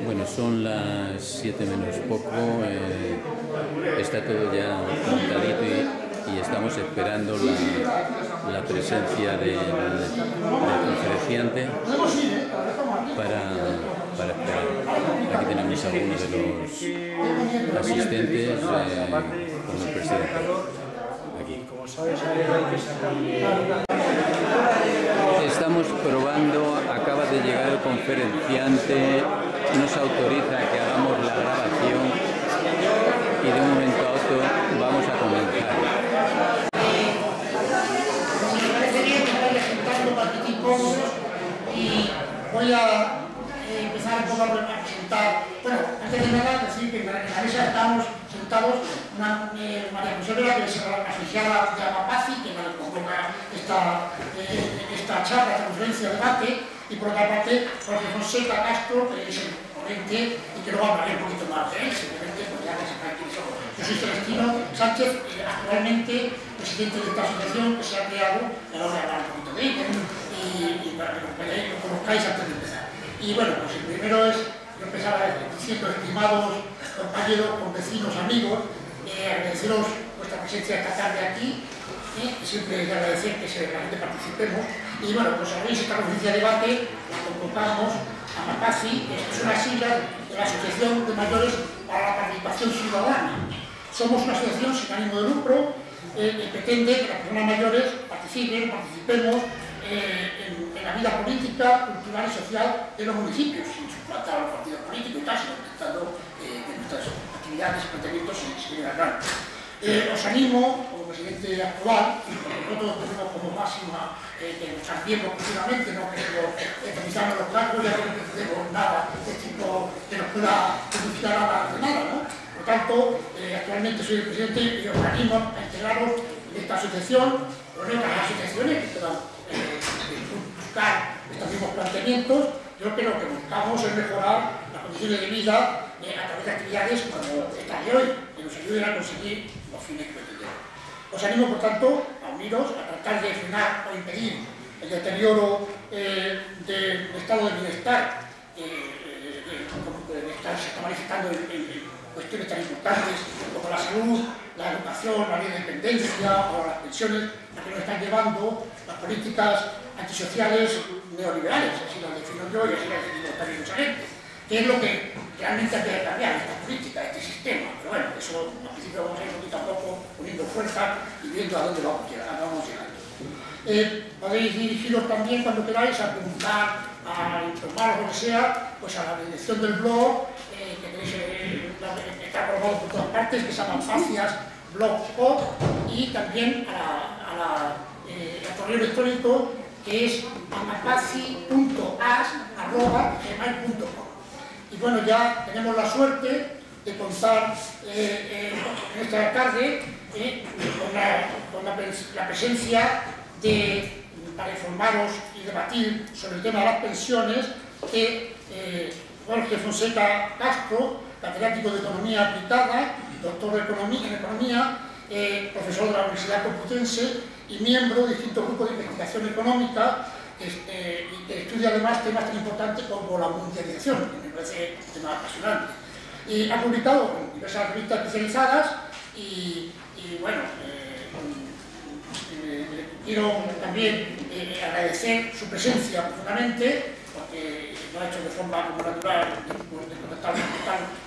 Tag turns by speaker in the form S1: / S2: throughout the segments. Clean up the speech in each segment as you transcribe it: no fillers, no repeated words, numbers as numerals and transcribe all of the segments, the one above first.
S1: Bueno, son las 7 menos poco, está todo ya montadito y estamos esperando la presencia del conferenciante para esperar. Aquí tenemos a algunos de los asistentes con el presidente. Aquí. Estamos probando, acaba de llegar el conferenciante, nos autoriza a que hagamos la grabación y de un momento a otro vamos a comenzar.
S2: Y voy a empezar un poco a presentar. Bueno, antes de nada, decir que en la mesa estamos sentados María José Vera, que es la asociada de Amapasi, que nos convoca esta charla, esta conferencia, debate, y por otra parte, Jorge Fonseca Castro, que es el ponente y que luego hablaré un poquito más de él, simplemente porque ya que se caracterizó. Yo soy Celestino Sánchez, actualmente presidente de esta asociación que se ha creado, y ahora voy a hablar un poquito de ella, y para que lo conozcáis antes de empezar. Y bueno, pues el primero es, yo empezaba diciendo, estimados compañeros, vecinos, amigos, agradeceros vuestra presencia esta tarde aquí, siempre es de agradecer que realmente participemos. Y bueno, pues sabéis, esta conferencia de debate la convocamos a Amapasi, que es una sigla de la Asociación de Mayores para la Participación Ciudadana. Somos una asociación sin ánimo de lucro que pretende que las personas mayores participemos en la vida política, cultural y social de los municipios, sin suplantar a los partidos políticos y tal, sino intentando que nuestras actividades y planteamientos se lleven a cabo. Os animo, como presidente actual, porque nosotros tenemos como máxima que nos cambiemos continuamente, no que utilizamos los cargos y no tenemos nada de tipo que nos pueda conducir a nada, ¿no? Por tanto, actualmente soy el presidente y os animo a integraros en esta asociación, o en otras asociaciones que puedan buscar estos mismos planteamientos. Yo creo que buscamos es mejorar las condiciones de vida a través de actividades como esta de hoy, que nos ayuden a conseguir los fines que pretendemos. Os animo, por tanto, a uniros, a tratar de frenar o impedir el deterioro del estado de bienestar que se está manifestando en cuestiones tan importantes como la salud, la educación, la dependencia o las pensiones, a que nos están llevando las políticas antisociales neoliberales, así las defino yo y así las defino también mucha gente, que es lo que realmente hay que cambiar, esta política, este sistema. Pero bueno, eso al principio vamos a ir poquito a poco poniendo fuerza y viendo a dónde vamos llegando. Podéis dirigiros también cuando queráis a preguntar, a informar o lo que sea, pues a la dirección del blog, que tenéis, está aprobado por todas partes, que se llama Facias Blogspot, y también al correo electrónico que es amapasi.as@gmail.com. Y bueno, ya tenemos la suerte de contar en esta tarde con la presencia para informaros y debatir sobre el tema de las pensiones de Jorge Fonseca Castro, catedrático de Economía Aplicada, doctor en Economía, profesor de la Universidad Complutense y miembro de distintos grupos de investigación económica, y que estudia además temas tan importantes como la mundialización, que me parece un tema apasionante. Y ha publicado en diversas revistas especializadas y bueno, quiero también agradecer su presencia profundamente, porque lo ha hecho de forma como natural, con tan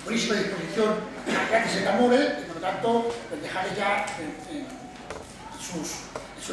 S2: buenísima disposición a que antes se enamore, y por lo tanto, pues dejarle ya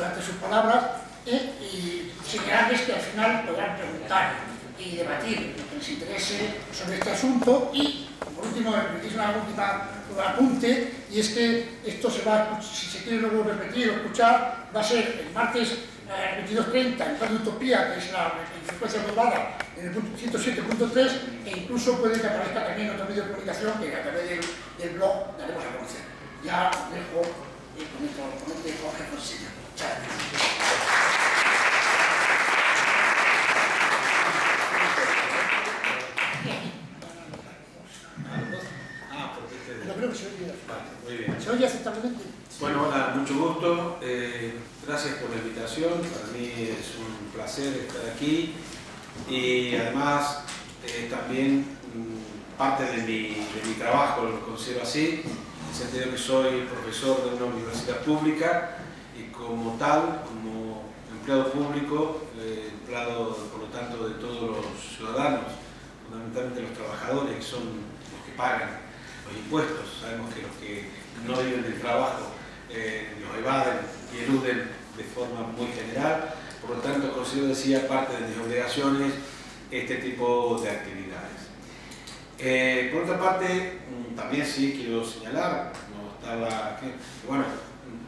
S2: ante sus palabras y señalarles que al final podrán preguntar y debatir lo que les interese sobre este asunto. Y por último, me permitís una última apunte, y es que esto se va, si se quiere luego repetir o escuchar, va a ser el martes 22:30 en Radio Utopía, que es la frecuencia modulada en el 107.3, e incluso puede que aparezca también otro medio de comunicación que a través del blog daremos a conocer. Ya os dejo con el ponente Jorge Fonseca. Muchas gracias. Creo que se oye.
S3: Vale, muy bien.
S2: ¿Se oye aceptablemente?
S3: Bueno, hola, mucho gusto. Gracias por la invitación. Para mí es un placer estar aquí. Y además también parte de mi trabajo, lo considero así, en el sentido que soy profesor de una universidad pública y como tal, como empleado público, empleado por lo tanto de todos los ciudadanos, fundamentalmente los trabajadores, que son los que pagan los impuestos. Sabemos que los que no viven del trabajo los evaden y eluden de forma muy general. Por lo tanto, considero, decía, parte de mis obligaciones este tipo de actividades. Por otra parte, también sí quiero señalar, bueno,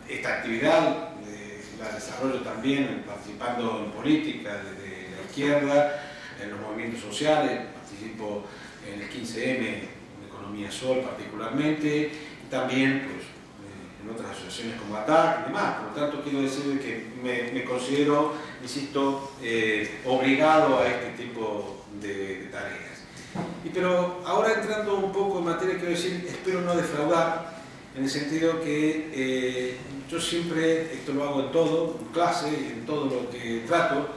S3: esta actividad la desarrollo también participando en política desde la izquierda, en los movimientos sociales, participo en el 15M, en Economía Sol particularmente, y también pues, en otras asociaciones como ATAC y demás. Por lo tanto, quiero decir que me considero, insisto, obligado a este tipo de tareas. Pero ahora entrando un poco en materia, quiero decir, espero no defraudar, en el sentido que yo siempre, esto lo hago en todo, en clase, en todo lo que trato,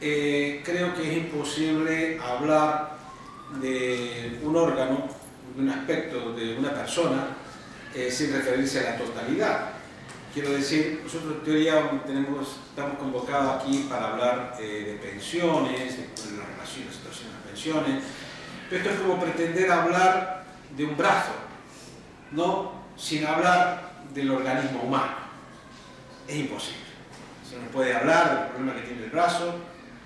S3: creo que es imposible hablar de un órgano, de un aspecto de una persona, sin referirse a la totalidad. Quiero decir, nosotros en teoría estamos convocados aquí para hablar de pensiones, de la relación, la situación de las pensiones, pero esto es como pretender hablar de un brazo, ¿no? Sin hablar del organismo humano. Es imposible. Se nos puede hablar del problema que tiene el brazo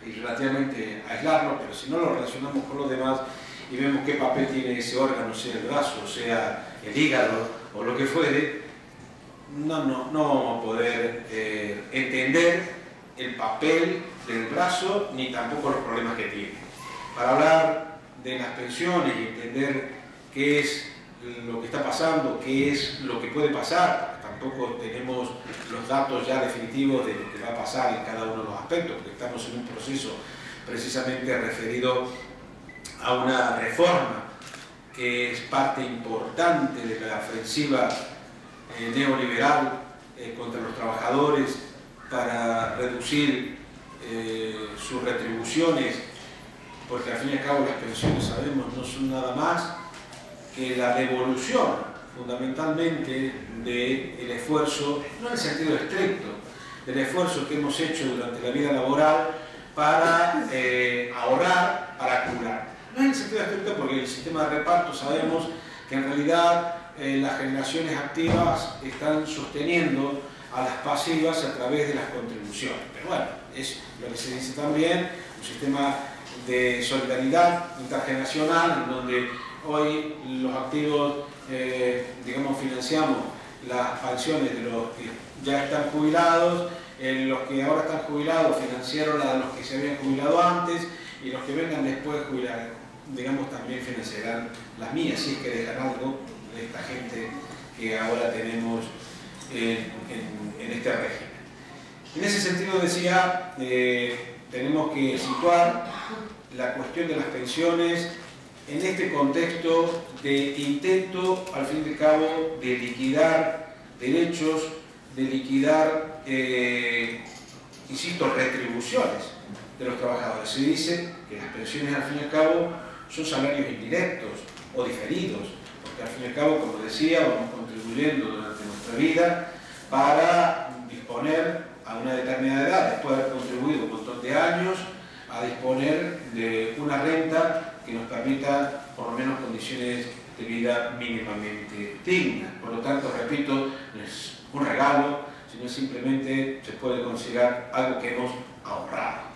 S3: y relativamente aislarlo, pero si no lo relacionamos con los demás y vemos qué papel tiene ese órgano, sea el brazo, sea el hígado o lo que fuere, no vamos a poder entender el papel del brazo ni tampoco los problemas que tiene. Para hablar de las pensiones y entender qué es lo que está pasando, qué es lo que puede pasar, tampoco tenemos los datos ya definitivos de lo que va a pasar en cada uno de los aspectos, porque estamos en un proceso precisamente referido a una reforma que es parte importante de la ofensiva neoliberal contra los trabajadores para reducir sus retribuciones, porque al fin y al cabo las pensiones, sabemos, no son nada más que la devolución fundamentalmente del esfuerzo, no en el sentido estricto, del esfuerzo que hemos hecho durante la vida laboral para ahorrar, para curar. No en el sentido estricto porque el sistema de reparto sabemos que en realidad las generaciones activas están sosteniendo a las pasivas a través de las contribuciones. Pero bueno, es lo que se dice también, un sistema de solidaridad intergeneracional en donde hoy los activos, digamos, financiamos las pensiones de los que ya están jubilados, los que ahora están jubilados financiaron las de los que se habían jubilado antes y los que vengan después jubilar, digamos, también financiarán las mías, si es que dejan algo de esta gente que ahora tenemos en este régimen. En ese sentido decía, tenemos que situar la cuestión de las pensiones en este contexto de intento, al fin y al cabo, de liquidar derechos, de liquidar, insisto, retribuciones de los trabajadores. Se dice que las pensiones, al fin y al cabo, son salarios indirectos o diferidos, porque al fin y al cabo, como decía, vamos contribuyendo durante nuestra vida para disponer a una determinada edad, después de haber contribuido un montón de años, a disponer de una renta que nos permita por lo menos condiciones de vida mínimamente dignas. Por lo tanto, repito, no es un regalo, sino simplemente se puede considerar algo que hemos ahorrado.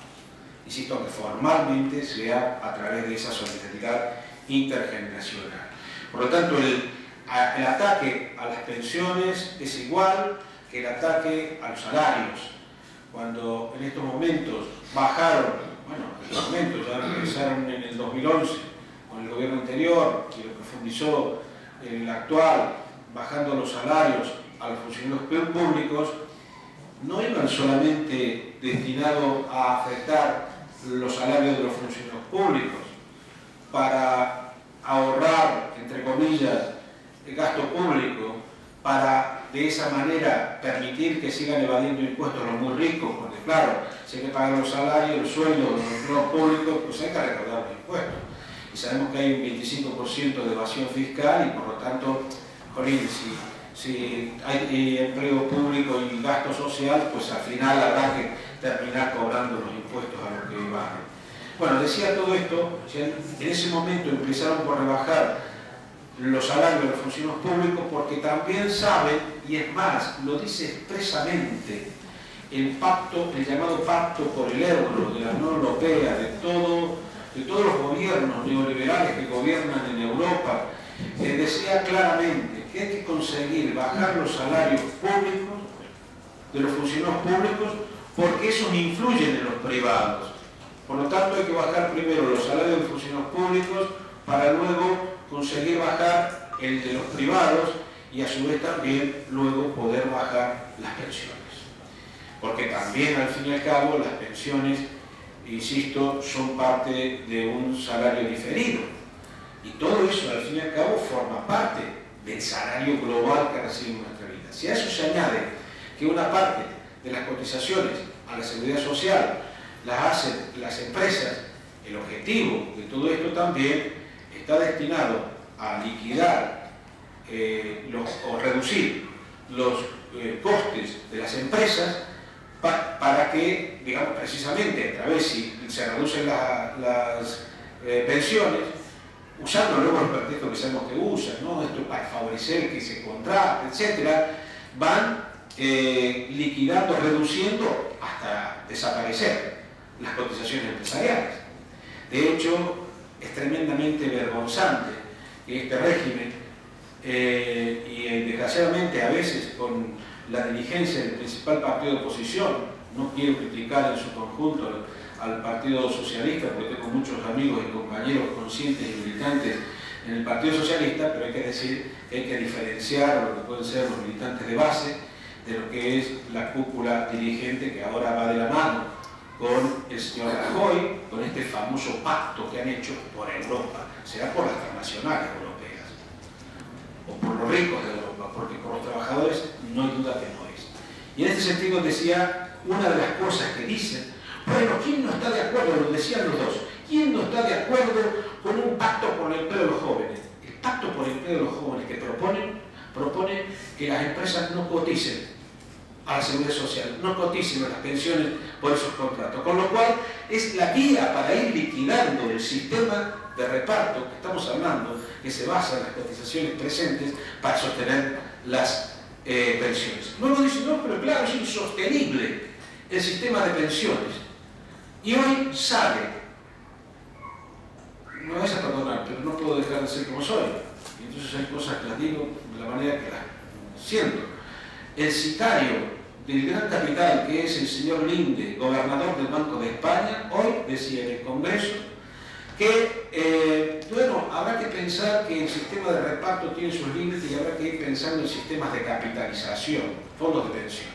S3: Insisto, que formalmente sea a través de esa solidaridad intergeneracional. Por lo tanto, el ataque a las pensiones es igual que el ataque a los salarios. Cuando en estos momentos bajaron, bueno, en estos momentos ya empezaron en el 2011 con el gobierno anterior y lo profundizó el actual, bajando los salarios a los funcionarios públicos, no iban solamente destinados a afectar los salarios de los funcionarios públicos para ahorrar, entre comillas, el gasto público, para de esa manera permitir que sigan evadiendo impuestos los muy ricos, porque claro, si hay que pagar los salarios, los sueldos de los empleados públicos, pues hay que recaudar los impuestos. y sabemos que hay un 25% de evasión fiscal y por lo tanto, jolín, si hay empleo público y gasto social, pues al final habrá que terminar cobrando los impuestos a los que van. Bueno, decía todo esto, en ese momento empezaron por rebajar los salarios de los funcionarios públicos porque también saben, y es más, lo dice expresamente el pacto, el llamado pacto por el euro de la Unión Europea, de todos los gobiernos neoliberales que gobiernan en Europa, decía claramente que hay que conseguir bajar los salarios públicos de los funcionarios públicos porque esos influyen en los privados. Por lo tanto, hay que bajar primero los salarios de los funcionarios públicos para luego conseguir bajar el de los privados y a su vez también luego poder bajar las pensiones. Porque también al fin y al cabo las pensiones, insisto, son parte de un salario diferido. Y todo eso al fin y al cabo forma parte del salario global que recibimos en nuestra vida. Si a eso se añade que una parte de las cotizaciones a la seguridad social las hacen las empresas, el objetivo de todo esto también está destinado a liquidar o reducir los costes de las empresas para que, digamos, precisamente a través, si se reducen las pensiones, usando luego los pretextos que sabemos que usan, ¿no? Esto para favorecer que se contrate, etcétera, van liquidando, reduciendo hasta desaparecer las cotizaciones empresariales. De hecho, es tremendamente vergonzante que este régimen, y desgraciadamente a veces con la dirigencia del principal partido de oposición, no quiero criticar en su conjunto al Partido Socialista, porque tengo muchos amigos y compañeros conscientes y militantes en el Partido Socialista, pero hay que decir que hay que diferenciar lo que pueden ser los militantes de base de lo que es la cúpula dirigente que ahora va de la mano con el señor Rajoy, con este famoso pacto que han hecho por Europa, será por las transnacionales europeas o por los ricos de Europa, porque por los trabajadores no hay duda que no es. Y en este sentido decía, una de las cosas que dicen, bueno, ¿quién no está de acuerdo? Lo decían los dos, ¿quién no está de acuerdo con un pacto por el empleo de los jóvenes? El pacto por el empleo de los jóvenes que propone que las empresas no coticen a la seguridad social, no coticen a las pensiones por esos contratos, con lo cual es la vía para ir liquidando el sistema de reparto que estamos hablando, que se basa en las cotizaciones presentes para sostener las pensiones. Luego dicen, no, pero claro, es insostenible el sistema de pensiones. Y hoy sale, no me vas a perdonar, pero no puedo dejar de ser como soy, y entonces hay cosas que las digo de la manera que las siento. El sicario del gran capital, que es el señor Linde, gobernador del Banco de España, hoy decía en el Congreso que, bueno, habrá que pensar que el sistema de reparto tiene sus límites y habrá que ir pensando en sistemas de capitalización, fondos de pensión.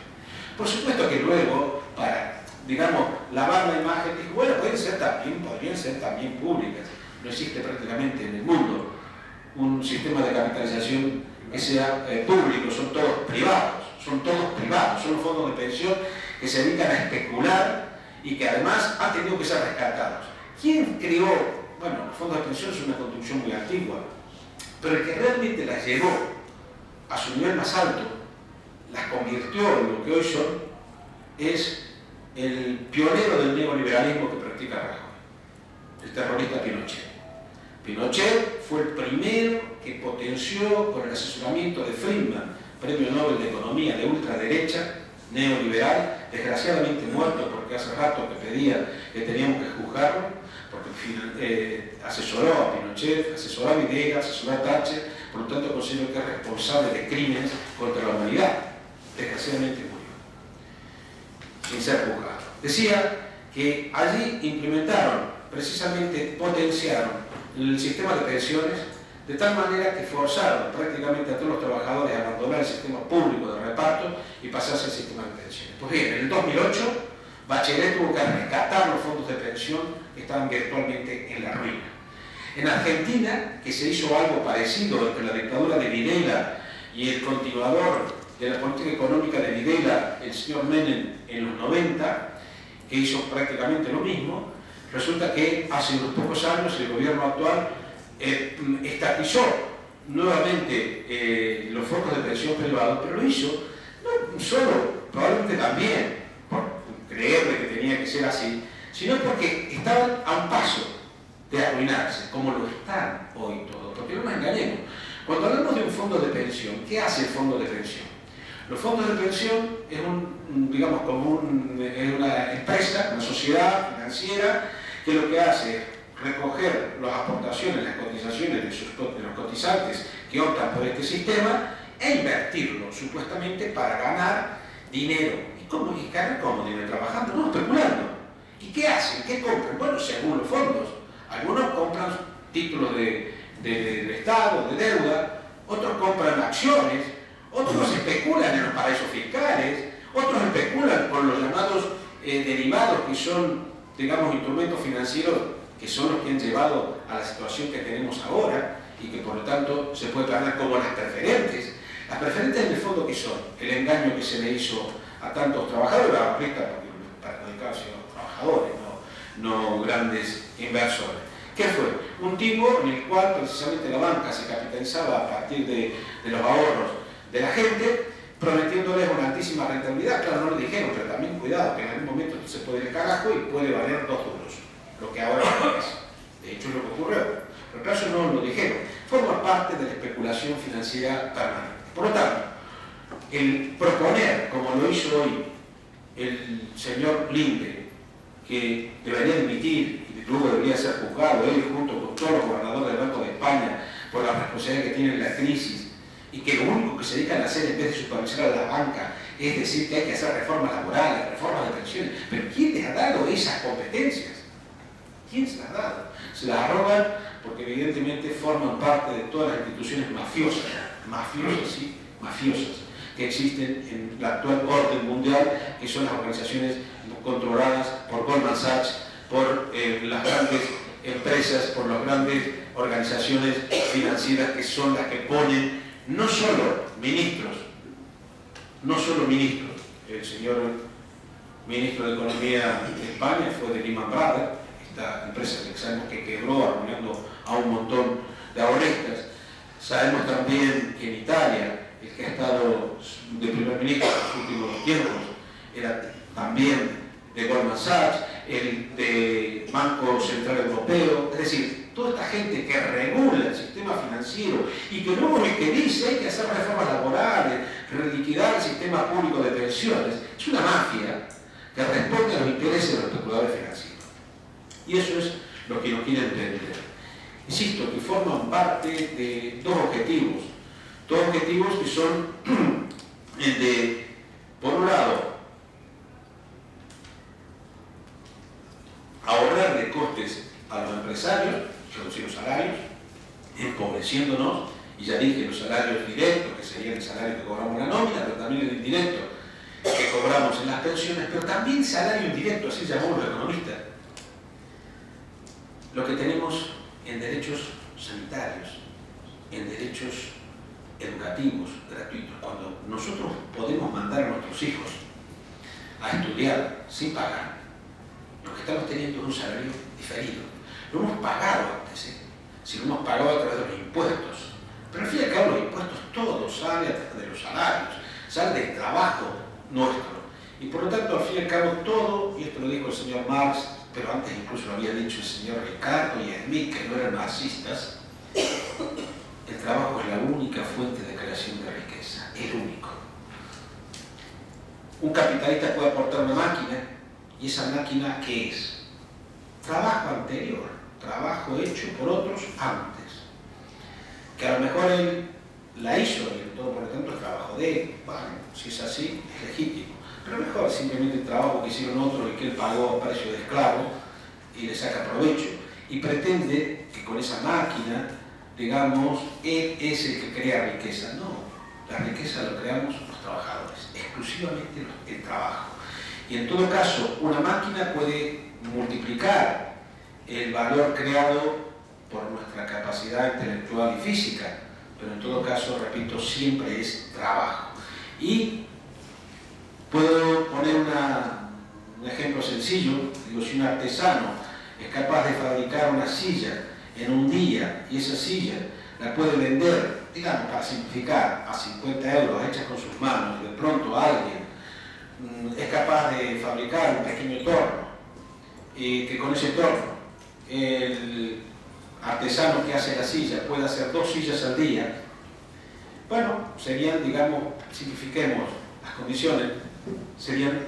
S3: Por supuesto que luego, para, digamos, lavar la imagen, dijo, bueno, podrían ser también públicas. No existe prácticamente en el mundo un sistema de capitalización que sea público, son todos privados. Son los fondos de pensión que se dedican a especular y que además han tenido que ser rescatados. ¿Quién creó? Bueno, los fondos de pensión son una construcción muy antigua, pero el que realmente las llevó a su nivel más alto, las convirtió en lo que hoy son, es el pionero del neoliberalismo que practica Rajoy, el terrorista Pinochet. Pinochet fue el primero que potenció, con el asesoramiento de Friedman, Premio Nobel de Economía de ultraderecha, neoliberal, desgraciadamente muerto porque hace rato que pedía que teníamos que juzgarlo, porque asesoró a Pinochet, asesoró a Videla, asesoró a Thatcher, por lo tanto considero que es responsable de crímenes contra la humanidad. Desgraciadamente murió, sin ser juzgado. Decía que allí implementaron, precisamente potenciaron el sistema de pensiones, de tal manera que forzaron prácticamente a todos los trabajadores a abandonar el sistema público de reparto y pasarse al sistema de pensiones. Pues bien, en el 2008, Bachelet tuvo que rescatar los fondos de pensión que estaban virtualmente en la ruina. En Argentina, que se hizo algo parecido entre la dictadura de Videla y el continuador de la política económica de Videla, el señor Menem, en los 90, que hizo prácticamente lo mismo, Resulta que hace unos pocos años el gobierno actual estatizó nuevamente los fondos de pensión privados, pero lo hizo no solo, probablemente también, por creer que tenía que ser así, sino porque estaban a un paso de arruinarse, como lo están hoy todos, porque no nos engañemos. Cuando hablamos de un fondo de pensión, ¿qué hace el fondo de pensión? Los fondos de pensión es digamos, como es una empresa, una sociedad financiera, que lo que hace es recoger las aportaciones, las cotizaciones de los cotizantes que optan por este sistema e invertirlo, supuestamente para ganar dinero. ¿Y cómo? ¿Y ganar cómo? ¿Dinero trabajando? No, especulando. ¿Y qué hacen? ¿Qué compran? Bueno, según los fondos. Algunos compran títulos de Estado, de deuda, otros compran acciones, otros especulan en los paraísos fiscales, otros especulan con los llamados derivados, que son, digamos, instrumentos financieros que son los que han llevado a la situación que tenemos ahora y que por lo tanto se puede planear como las preferentes. Las preferentes en el fondo, ¿qué son? El engaño que se le hizo a tantos trabajadores, porque perjudicados a los trabajadores, no grandes inversores. ¿Qué fue? Un tipo en el cual precisamente la banca se capitalizaba a partir de los ahorros de la gente, prometiéndoles una altísima rentabilidad. Claro, no le dijeron, pero también cuidado, que en algún momento se puede ir al carajo y puede valer 2 duros, lo que ahora es. De hecho, es lo que ocurrió. Pero claro, eso no lo dijeron. Forma parte de la especulación financiera permanente. Por lo tanto, el proponer, como lo hizo hoy el señor Linde, que debería dimitir y luego debería ser juzgado, él junto con todos los gobernadores del Banco de España, por la responsabilidad que tienen en la crisis, y que lo único que se dedican a hacer en vez de supervisar a la banca es decir que hay que hacer reformas laborales, reformas de pensiones. Pero ¿quién les ha dado esas competencias? ¿Quién se las ha dado? Se las arrogan porque evidentemente forman parte de todas las instituciones mafiosas, sí, mafiosas, que existen en la actual orden mundial, que son las organizaciones controladas por Goldman Sachs, por las grandes empresas, por las grandes organizaciones financieras, que son las que ponen no solo ministros, el señor ministro de Economía de España fue de Lehman Brothers, esta empresa que sabemos que quebró arruinando a un montón de ahorristas. Sabemos también que en Italia el que ha estado de primer ministro en los últimos tiempos era también de Goldman Sachs, el de Banco Central Europeo, es decir, toda esta gente que regula el sistema financiero y que luego es que dice hay que hacer reformas laborales, reliquidar el sistema público de pensiones, es una mafia que responde a los intereses de los especuladores financieros. Y eso es lo que no quieren entender. Insisto, que forman parte de dos objetivos que son el de, por un lado, ahorrarle costes a los empresarios, reducir los salarios, empobreciéndonos, y ya dije, los salarios directos, que serían el salario que cobramos en la nómina, pero también el indirecto que cobramos en las pensiones, pero también salario indirecto, así llamamos los economistas, lo que tenemos en derechos sanitarios, en derechos educativos gratuitos. Cuando nosotros podemos mandar a nuestros hijos a estudiar sin pagar, lo que estamos teniendo es un salario diferido. Lo hemos pagado antes, si lo hemos pagado a través de los impuestos. Pero al fin y al cabo los impuestos todos salen de los salarios, salen del trabajo nuestro. Y por lo tanto, al fin y al cabo, todo, y esto lo dijo el señor Marx, pero antes incluso lo había dicho el señor Ricardo y Smith, que no eran marxistas, el trabajo es la única fuente de creación de riqueza, el único. Un capitalista puede aportar una máquina, y esa máquina, ¿qué es? Trabajo anterior, trabajo hecho por otros antes. Que a lo mejor él la hizo, y todo por lo tanto es trabajo de él. Bueno, si es así, es legítimo. Pero mejor simplemente el trabajo que hicieron otros y que él pagó a precio de esclavo y le saca provecho. Y pretende que con esa máquina, digamos, él es el que crea riqueza. No, la riqueza lo creamos los trabajadores, exclusivamente el trabajo. Y en todo caso, una máquina puede multiplicar el valor creado por nuestra capacidad intelectual y física, pero en todo caso, repito, siempre es trabajo. Y puedo poner un ejemplo sencillo. Digo, si un artesano es capaz de fabricar una silla en un día y esa silla la puede vender, digamos, para simplificar, a 50 euros hecha con sus manos, y de pronto alguien es capaz de fabricar un pequeño torno, y que con ese torno el artesano que hace la silla puede hacer 2 sillas al día, bueno, serían, digamos, simplifiquemos las condiciones, serían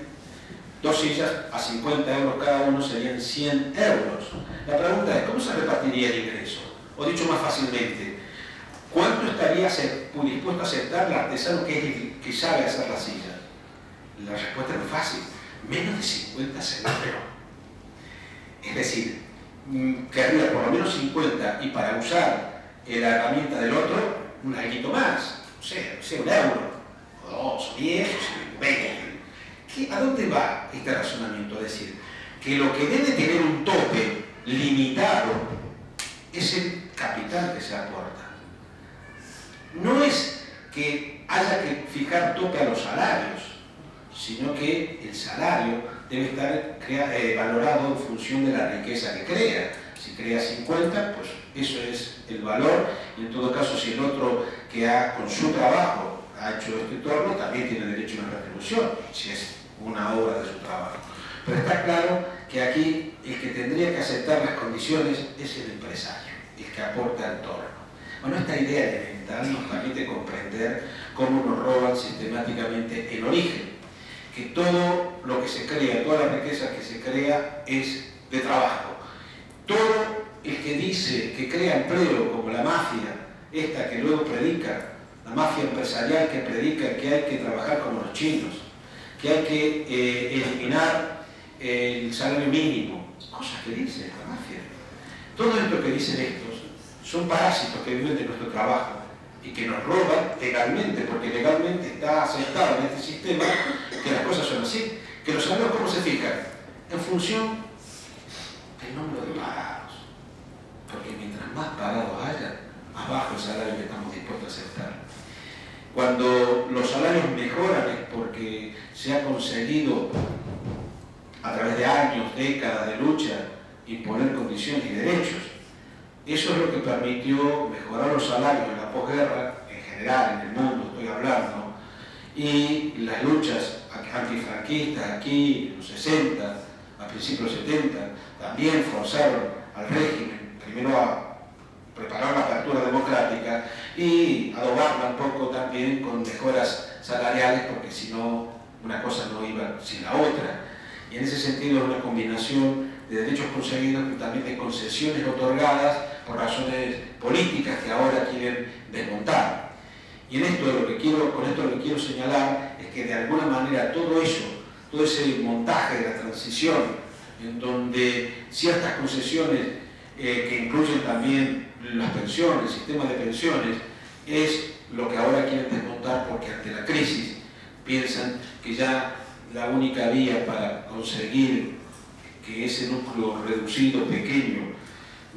S3: 2 sillas a 50 euros cada uno, serían 100 euros. La pregunta es, ¿cómo se repartiría el ingreso? O dicho más fácilmente, ¿cuánto estaría dispuesto a aceptar el artesano que sabe hacer la silla? La respuesta es muy fácil, menos de 50 euros. Es decir, querría por lo menos 50 y para usar la herramienta del otro, un alguito más, o sea, 1 euro, o 2, o 10, o 20. ¿A dónde va este razonamiento? Es decir, que lo que debe tener un tope limitado es el capital que se aporta. No es que haya que fijar tope a los salarios, sino que el salario debe estar valorado en función de la riqueza que crea. Si crea 50, pues eso es el valor, y en todo caso si el otro que con su trabajo ha hecho este torno también tiene derecho a una retribución, si es una obra de su trabajo. Pero está claro que aquí el que tendría que aceptar las condiciones es el empresario, el que aporta el torno. Bueno, esta idea elemental nos permite comprender cómo nos roban sistemáticamente el origen, que todo lo que se crea, toda la riqueza que se crea es de trabajo. Todo el que dice que crea empleo, como la mafia, esta que luego predica, la mafia empresarial que predica que hay que trabajar como los chinos, que hay que eliminar el salario mínimo, cosas que dice la mafia. Todo esto que dicen estos son parásitos que viven de nuestro trabajo y que nos roban legalmente, porque legalmente está aceptado en este sistema que las cosas son así, que los salarios ¿cómo se fijan? En función del número de pagados, porque mientras más pagados haya, más bajo el salario que estamos dispuestos a aceptar. Cuando los salarios mejoran es porque se ha conseguido a través de años, décadas de lucha, imponer condiciones y derechos. Eso es lo que permitió mejorar los salarios en la posguerra, en general, en el mundo estoy hablando, y las luchas antifranquistas aquí en los 60, a principios de los 70, también forzaron al régimen, primero a preparar la apertura democrática y adobarla un poco también con mejoras salariales, porque si no, una cosa no iba sin la otra. Y en ese sentido es una combinación de derechos conseguidos, pero también de concesiones otorgadas por razones políticas que ahora quieren desmontar. Y en esto con esto lo que quiero señalar es que de alguna manera todo eso, todo ese montaje de la transición, en donde ciertas concesiones que incluyen también las pensiones, el sistema de pensiones, es lo que ahora quieren desmontar, porque ante la crisis piensan que ya la única vía para conseguir que ese núcleo reducido, pequeño,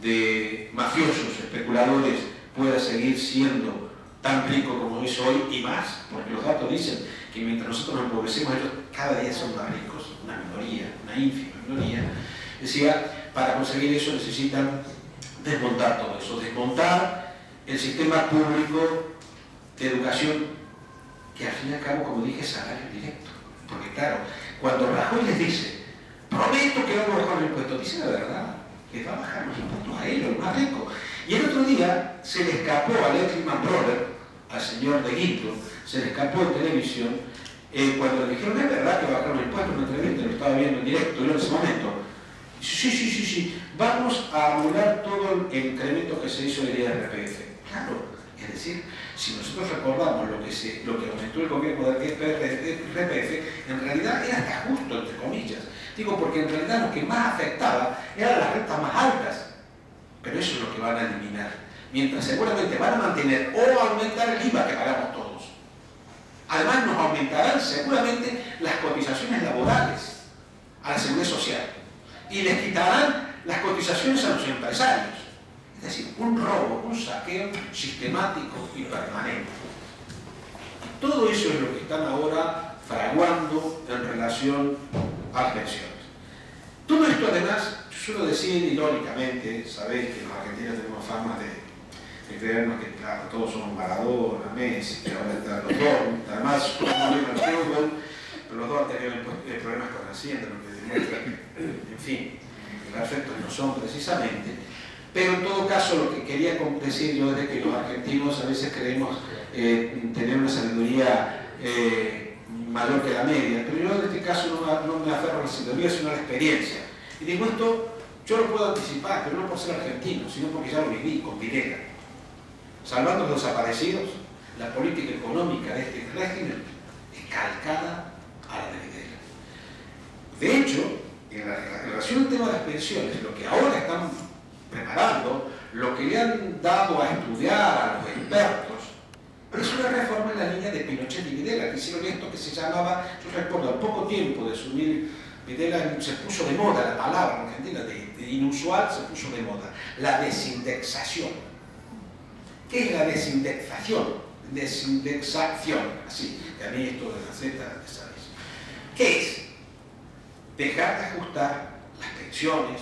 S3: de mafiosos, especuladores, pueda seguir siendo tan rico como es hoy y más, porque los datos dicen que mientras nosotros nos empobrecemos, ellos cada día son más ricos, una minoría, una ínfima minoría. Decía, para conseguir eso necesitan desmontar todo eso, desmontar el sistema público de educación, que al fin y al cabo, como dije, es salario directo. Porque claro, cuando Rajoy les dice, prometo que vamos a bajar los impuestos, dice la verdad, que va a bajar los impuestos a ellos, los más ricos. Y el otro día se le escapó al ex Lehman Brothers, al señor de Guinto, se le escapó en televisión, cuando le dijeron, ¿es verdad que bajaron los impuestos? En una entrevista, lo estaba viendo en directo yo en ese momento. Sí, vamos a anular todo el incremento que se hizo del IRPF. Claro, es decir, si nosotros recordamos lo que aumentó el gobierno del IRPF, en realidad era hasta justo, entre comillas. Digo, porque en realidad lo que más afectaba eran las rentas más altas. Pero eso es lo que van a eliminar. Mientras seguramente van a mantener o aumentar el IVA que pagamos todos. Además nos aumentarán seguramente las cotizaciones laborales a la seguridad social. Y les quitarán las cotizaciones a los empresarios. Es decir, un robo, un saqueo sistemático y permanente. Y todo eso es lo que están ahora fraguando en relación a las pensiones. Todo esto además suelo decir irónicamente, sabéis que los argentinos tenemos fama de creernos que claro, todos somos Maradona, Messi, que ahora están los dos, además no viven el fútbol, pero los dos han tenido problemas con Hacienda, lo que demuestra que, en fin, los efectos no son precisamente. Pero en todo caso lo que quería decir yo es de que los argentinos a veces creemos tener una sabiduría mayor que la media, pero yo en este caso no me aferro a la sabiduría, sino a la experiencia. Y digo esto, yo lo puedo anticipar, pero no por ser argentino, sino porque ya lo viví con Videla. Salvando a los desaparecidos, la política económica de este régimen es calcada a la de Videla. De hecho, en relación al tema de las pensiones, lo que ahora están preparando, lo que le han dado a estudiar a los expertos, es una reforma en la línea de Pinochet y Videla, que hicieron esto que se llamaba, yo recuerdo, al poco tiempo de asumir Videla, se puso de moda la palabra en Argentina, de inusual se puso de moda, la desindexación. ¿Qué es la desindexación? Desindexación, así, que a mí esto de la Z, ¿sabes? ¿Qué es? Dejar de ajustar las pensiones,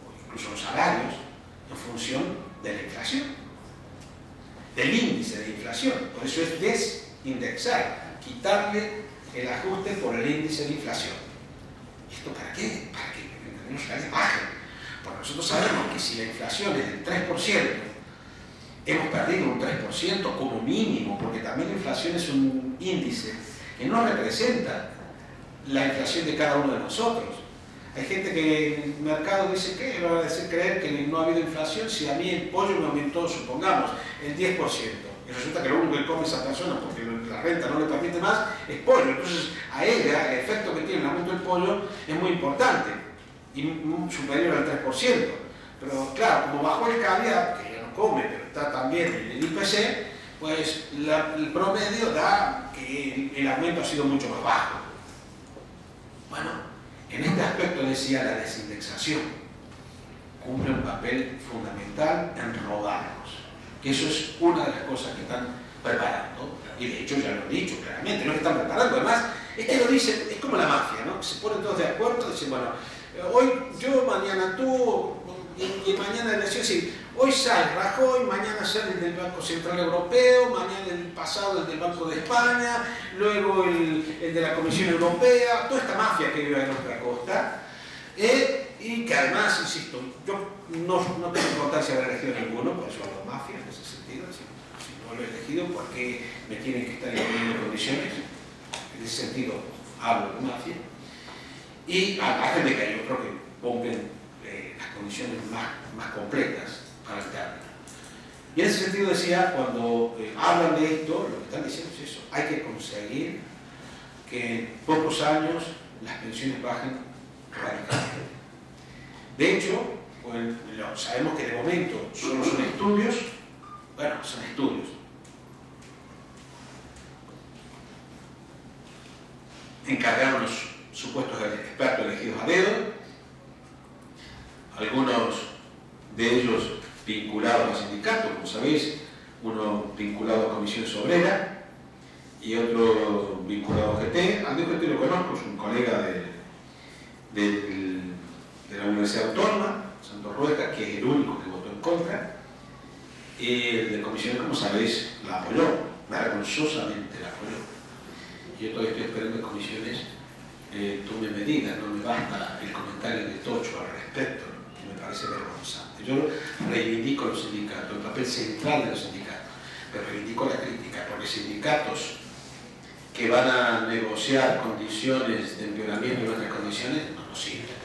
S3: o incluso los salarios, en función de la inflación, del índice de inflación. Por eso es desindexar, quitarle el ajuste por el índice de inflación. ¿Esto para qué? Para que en términos reales bajen. Porque nosotros sabemos que si la inflación es del 3%, hemos perdido un 3% como mínimo, porque también la inflación es un índice que no representa la inflación de cada uno de nosotros. Hay gente que en el mercado dice que va a decir creer que no ha habido inflación si a mí el pollo me aumentó, supongamos, el 10%. Y resulta que lo único que come esa persona, porque la renta no le permite más, es pollo. Entonces, a ella, el efecto que tiene el aumento del pollo es muy importante y superior al 3%. Pero claro, como bajó el caviar, que ella no come, pero está también en el IPC, pues el promedio da que el aumento ha sido mucho más bajo. Bueno, en este aspecto decía la desindexación cumple un papel fundamental en rodarnos, que eso es una de las cosas que están preparando, y de hecho ya lo han dicho claramente, no es que están preparando, además es que lo dicen, es como la mafia, ¿no? Se ponen todos de acuerdo, dicen, bueno, hoy yo, mañana tú, y mañana elección, sí, hoy sale Rajoy, mañana sale el del Banco Central Europeo, mañana el pasado el del Banco de España, luego el de la Comisión Europea, toda esta mafia que vive en nuestra costa, y que además, insisto, yo no tengo importancia de haber elegido ninguno, por eso hablo de mafia en ese sentido, si no lo he elegido, porque me tienen que estar imponiendo condiciones, en ese sentido hablo de mafia, y aparte de que yo creo que pongan las condiciones más completas para el término. Y en ese sentido decía, cuando hablan de esto, lo que están diciendo es eso, hay que conseguir que en pocos años las pensiones bajen radicalmente. De hecho, pues, sabemos que de momento solo son estudios, bueno, son estudios. Encargaron los supuestos expertos elegidos a dedo, algunos de ellos vinculados a sindicatos, como sabéis, uno vinculado a Comisiones Obreras y otro vinculado a UGT. Al de UGT lo conozco, es un colega de la Universidad Autónoma, Santos Rueca, que es el único que votó en contra, y el de Comisiones, como sabéis, la apoyó, vergonzosamente la apoyó. Yo todavía estoy esperando que Comisiones tome medidas, no me basta el comentario de Tocho al respecto, que me parece vergonzante. Yo reivindico los sindicatos, el papel central de los sindicatos, pero reivindico la crítica, porque sindicatos que van a negociar condiciones de empeoramiento de nuestras condiciones no nos sirven.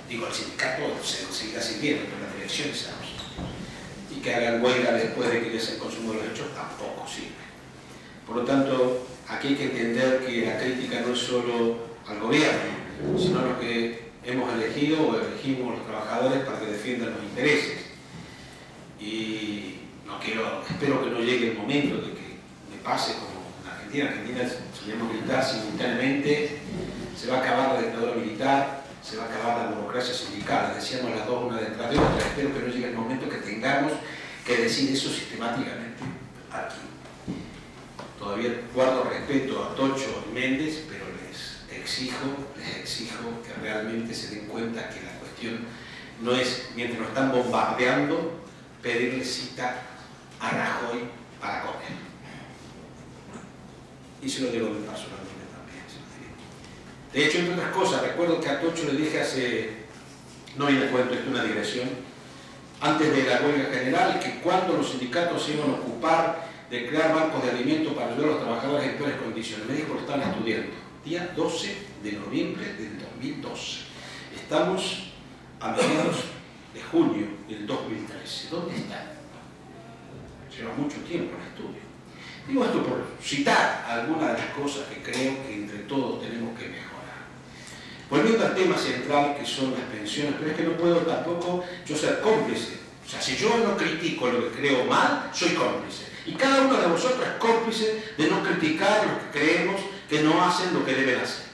S3: Digo, el sindicato se seguirá sirviendo, pero las elecciones sabemos. Y que hagan huelga después de que ya se consumó los hechos tampoco sirve. Por lo tanto, aquí hay que entender que la crítica no es solo al gobierno, sino a los que hemos elegido o elegimos los trabajadores para que defiendan los intereses. Y espero que no llegue el momento de que me pase como en Argentina. En Argentina solemos gritar simultáneamente, se va a acabar la dictadura militar, se va a acabar la burocracia sindical. Decíamos las dos una detrás de otra. Espero que no llegue el momento que tengamos que decir eso sistemáticamente aquí. Todavía guardo respeto a Tocho y Méndez, pero les exijo que realmente se den cuenta que la cuestión no es, mientras nos están bombardeando, pedirle cita a Rajoy para comer. Y se lo digo personalmente también. De hecho, entre otras cosas, recuerdo que a Tocho le dije hace, no viene cuento, esto es una digresión, antes de la huelga general, que cuando los sindicatos se iban a ocupar de crear bancos de alimentos para ayudar a los trabajadores en peores condiciones. Me dijo que lo estaban estudiando. Día 12 de noviembre del 2012. Estamos a mediados de junio del 2013. ¿Dónde están? Lleva mucho tiempo el estudio. Digo esto por citar algunas de las cosas que creo que entre todos tenemos que mejorar. Volviendo al tema central que son las pensiones, pero es que no puedo tampoco yo ser cómplice. O sea, si yo no critico lo que creo mal, soy cómplice. Y cada uno de vosotros es cómplice de no criticar lo que creemos que no hacen lo que deben hacer.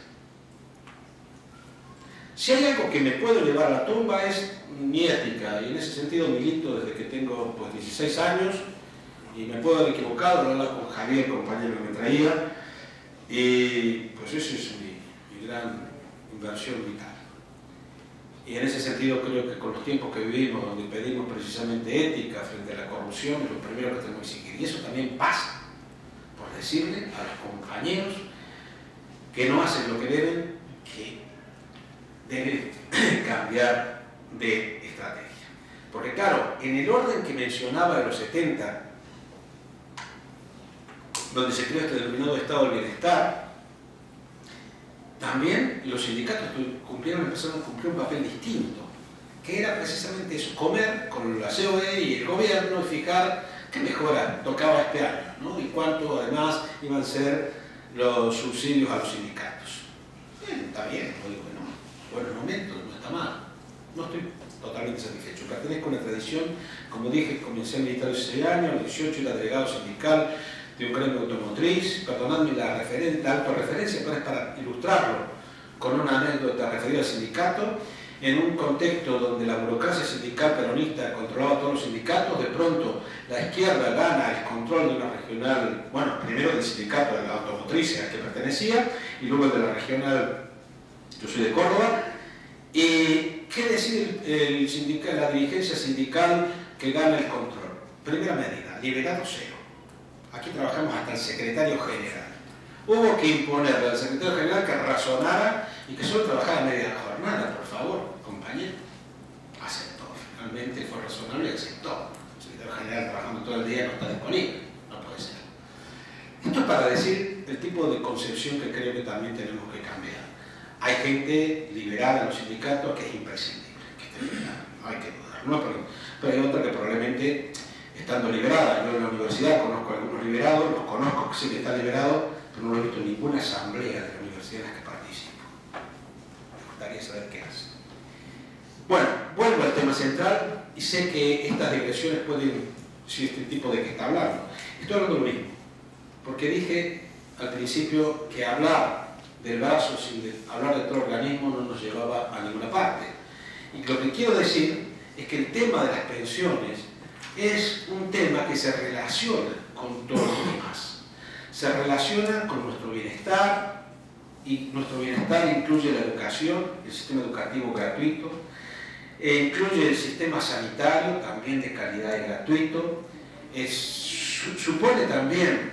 S3: Si hay algo que me puede llevar a la tumba es mi ética, y en ese sentido milito desde que tengo 16 años, y me puedo haber equivocado, hablar con Javier, compañero que me traía, y pues eso es mi gran inversión vital. Y en ese sentido creo que con los tiempos que vivimos, donde pedimos precisamente ética frente a la corrupción, es lo primero que tenemos que exigir. Y eso también pasa por decirle a los compañeros que no hacen lo que deben, que deben cambiar de estrategia. Porque claro, en el orden que mencionaba de los 70, donde se creó este denominado Estado del Bienestar, también los sindicatos empezaron a cumplir un papel distinto, que era precisamente eso, comer con la COE y el gobierno y fijar qué mejora tocaba este año, ¿no? Y cuánto además iban a ser los subsidios a los sindicatos. Bien, está bien, no digo que no, buenos momentos, no está mal. No estoy totalmente satisfecho. Pertenezco a una tradición, como dije, comencé a militar a 16 años, a los 18 era delegado sindical de un gremio automotriz. Perdonadme la autorreferencia, pero es para ilustrarlo con una anécdota referida al sindicato. En un contexto donde la burocracia sindical peronista controlaba todos los sindicatos, de pronto la izquierda gana el control de una regional, bueno, primero del sindicato de la automotriz al que pertenecía, y luego de la regional, yo soy de Córdoba. ¿Y qué decir la dirigencia sindical que gana el control? Primera medida, liberado cero. Aquí trabajamos hasta el secretario general. Hubo que imponerle al secretario general que razonara y que solo trabajara media jornada, por favor, compañero. Aceptó, finalmente fue razonable y aceptó. El secretario general trabajando todo el día no está disponible, no puede ser. Esto es para decir el tipo de concepción que creo que también tenemos que cambiar. Hay gente liberada en los sindicatos que es imprescindible, que esté liberada, no hay que dudar, ¿no? Pero hay otra que probablemente, estando liberada, yo en la universidad conozco a algunos liberados, los conozco que sí que están liberados, pero no he visto ninguna asamblea de la universidad en la que participo. Me gustaría saber qué hacen. Bueno, vuelvo al tema central y sé que estas digresiones pueden decir este tipo de que está hablando. Estoy hablando de lo mismo, porque dije al principio que hablar del brazo sin hablar de otro organismo no nos llevaba a ninguna parte. Y lo que quiero decir es que el tema de las pensiones es un tema que se relaciona con todo lo demás. Se relaciona con nuestro bienestar, y nuestro bienestar incluye la educación, el sistema educativo gratuito, incluye el sistema sanitario, también de calidad y gratuito, supone también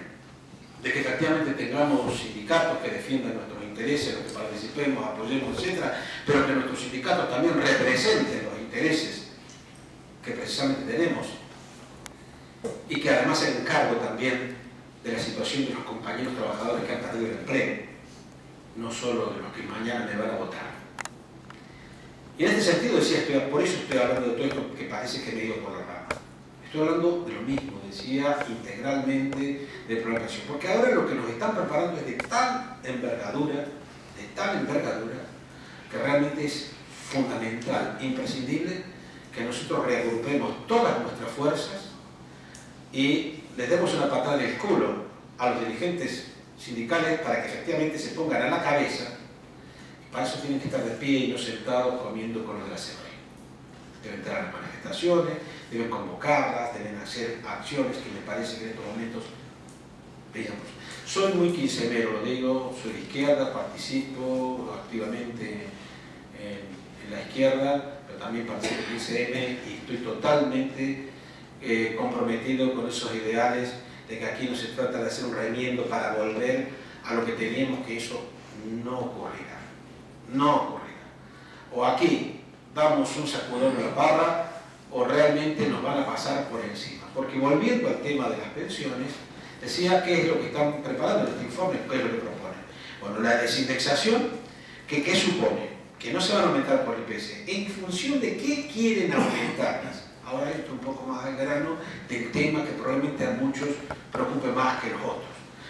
S3: de que efectivamente tengamos sindicatos que defiendan nuestros intereses, los que participemos, apoyemos, etc., pero que nuestros sindicatos también representen los intereses que precisamente tenemos y que además se hagan cargo también de la situación de los compañeros trabajadores que han perdido el empleo, no solo de los que mañana me van a votar. Y en este sentido decía, por eso estoy hablando de todo esto que parece que me he ido por la rama. Estoy hablando de lo mismo, decía, integralmente de programación, porque ahora lo que nos están preparando es de tal envergadura, que realmente es fundamental, imprescindible, que nosotros reagrupemos todas nuestras fuerzas y les demos una patada en el culo a los dirigentes sindicales para que efectivamente se pongan a la cabeza. Para eso tienen que estar de pie y no sentados comiendo con los de la COE. Deben entrar a las manifestaciones, deben convocarlas, deben hacer acciones que me parece que en estos momentos veamos. Soy muy quincemero, lo digo, soy de izquierda, participo activamente en la izquierda, pero también participo del ICM y estoy totalmente comprometido con esos ideales de que aquí no se trata de hacer un remiendo para volver a lo que teníamos, que eso no ocurrirá. No ocurrirá. O aquí damos un sacudón en la barra o realmente nos van a pasar por encima. Porque volviendo al tema de las pensiones, decía qué es lo que están preparando en este informe, qué es lo que proponen. Bueno, la desindexación, ¿qué supone? Que no se van a aumentar por el IPC. ¿En función de qué quieren aumentarlas? Ahora esto un poco más al grano del tema que probablemente a muchos preocupe más que los otros.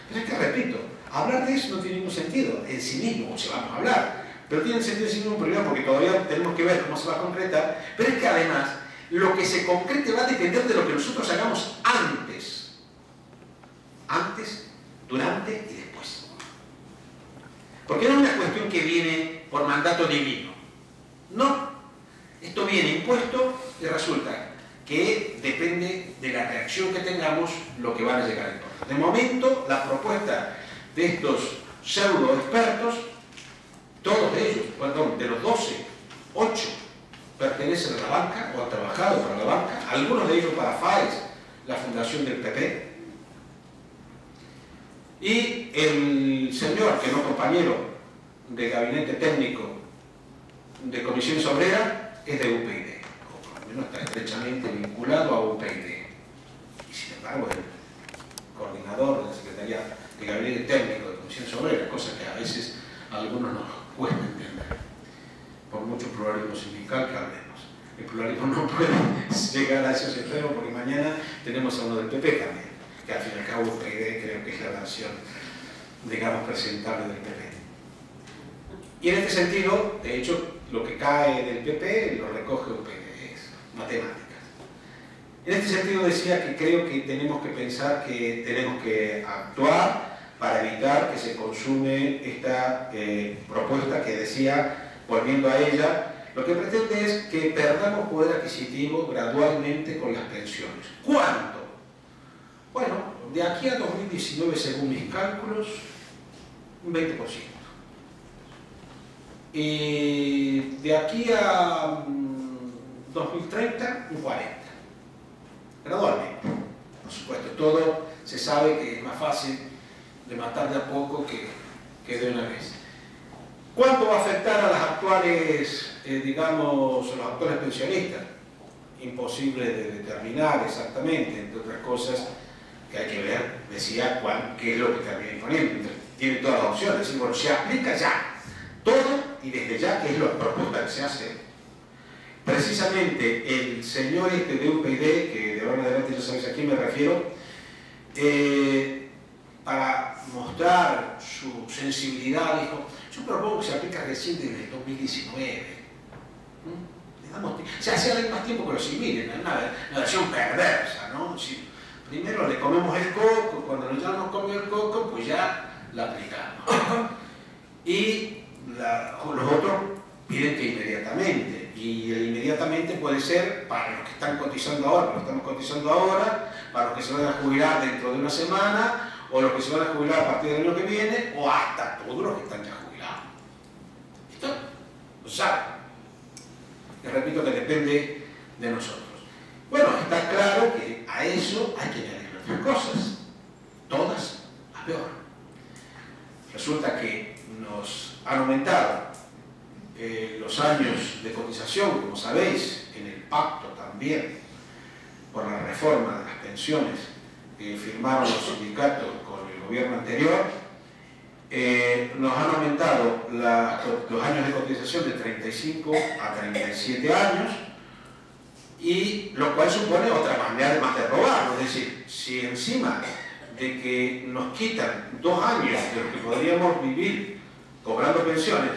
S3: Pero es que, repito, hablar de eso no tiene ningún sentido en sí mismo, o se vamos a hablar, pero tiene sentido en sí mismo primero porque todavía tenemos que ver cómo se va a concretar, pero es que además lo que se concrete va a depender de lo que nosotros hagamos antes, durante y después. Porque no es una cuestión que viene por mandato divino, no, esto viene impuesto y resulta que depende de la reacción que tengamos lo que van a llegar entonces. De momento, la propuesta de estos pseudo expertos, todos ellos, perdón, de los 12, 8 pertenecen a la banca o han trabajado para la banca, algunos de ellos para FAES, la fundación del PP, y el señor, que no compañero de gabinete técnico de Comisiones Obreras, es de UPyD, o por lo menos está estrechamente vinculado a UPyD. Y sin embargo, el coordinador de la Secretaría de Gabinete Técnico de Comisiones Obreras, cosa que a veces a algunos nos cuesta entender, por mucho pluralismo sindical que hablemos. El pluralismo no puede llegar a esos extremos porque mañana tenemos a uno del PP también, que al fin y al cabo UPyD creo que es la versión, digamos, presentable del PP. Y en este sentido, de hecho, lo que cae del PP lo recoge UPyD, es matemáticas. En este sentido decía que creo que tenemos que pensar que tenemos que actuar para evitar que se consume esta propuesta que decía, volviendo a ella, lo que pretende es que perdamos poder adquisitivo gradualmente con las pensiones. ¿Cuánto? Bueno, de aquí a 2019, según mis cálculos, un 20%. Y de aquí a 2030, un 40%. Gradualmente. Por supuesto, todo se sabe que es más fácil de matar de a poco que de una vez. ¿Cuánto va a afectar a las actuales, digamos, los actuales pensionistas? Imposible de determinar exactamente, entre otras cosas que hay que ver, decía qué es lo que termina imponiendo. Tiene todas las opciones, es decir, bueno, se aplica ya todo y desde ya, que es la propuesta que se hace. Precisamente el señor de UPyD, que de ahora en adelante ya sabéis a quién me refiero, para mostrar su sensibilidad, dijo, yo propongo que se aplique recién desde el 2019. O sea, hace más tiempo que lo miren, es una versión perversa, ¿no? Si primero le comemos el coco, cuando ya nos come el coco, pues ya la aplicamos. Y los otros piden que inmediatamente, y el inmediatamente puede ser para los que están cotizando ahora, para los que estamos cotizando ahora, para los que se van a jubilar dentro de una semana, o los que se van a jubilar a partir del año que viene, o hasta todos los que están ya jubilados. ¿Esto? Lo saben. Les repito que depende de nosotros. Bueno, está claro que a eso hay que añadir otras cosas, todas a peor. Resulta que nos han aumentado los años de cotización, como sabéis, en el pacto también, por la reforma de las pensiones que firmaron los sindicatos con el gobierno anterior, nos han aumentado los años de cotización de 35 a 37 años, y lo cual supone otra manera de robarlo. Es decir, si encima de que nos quitan 2 años de lo que podríamos vivir cobrando pensiones,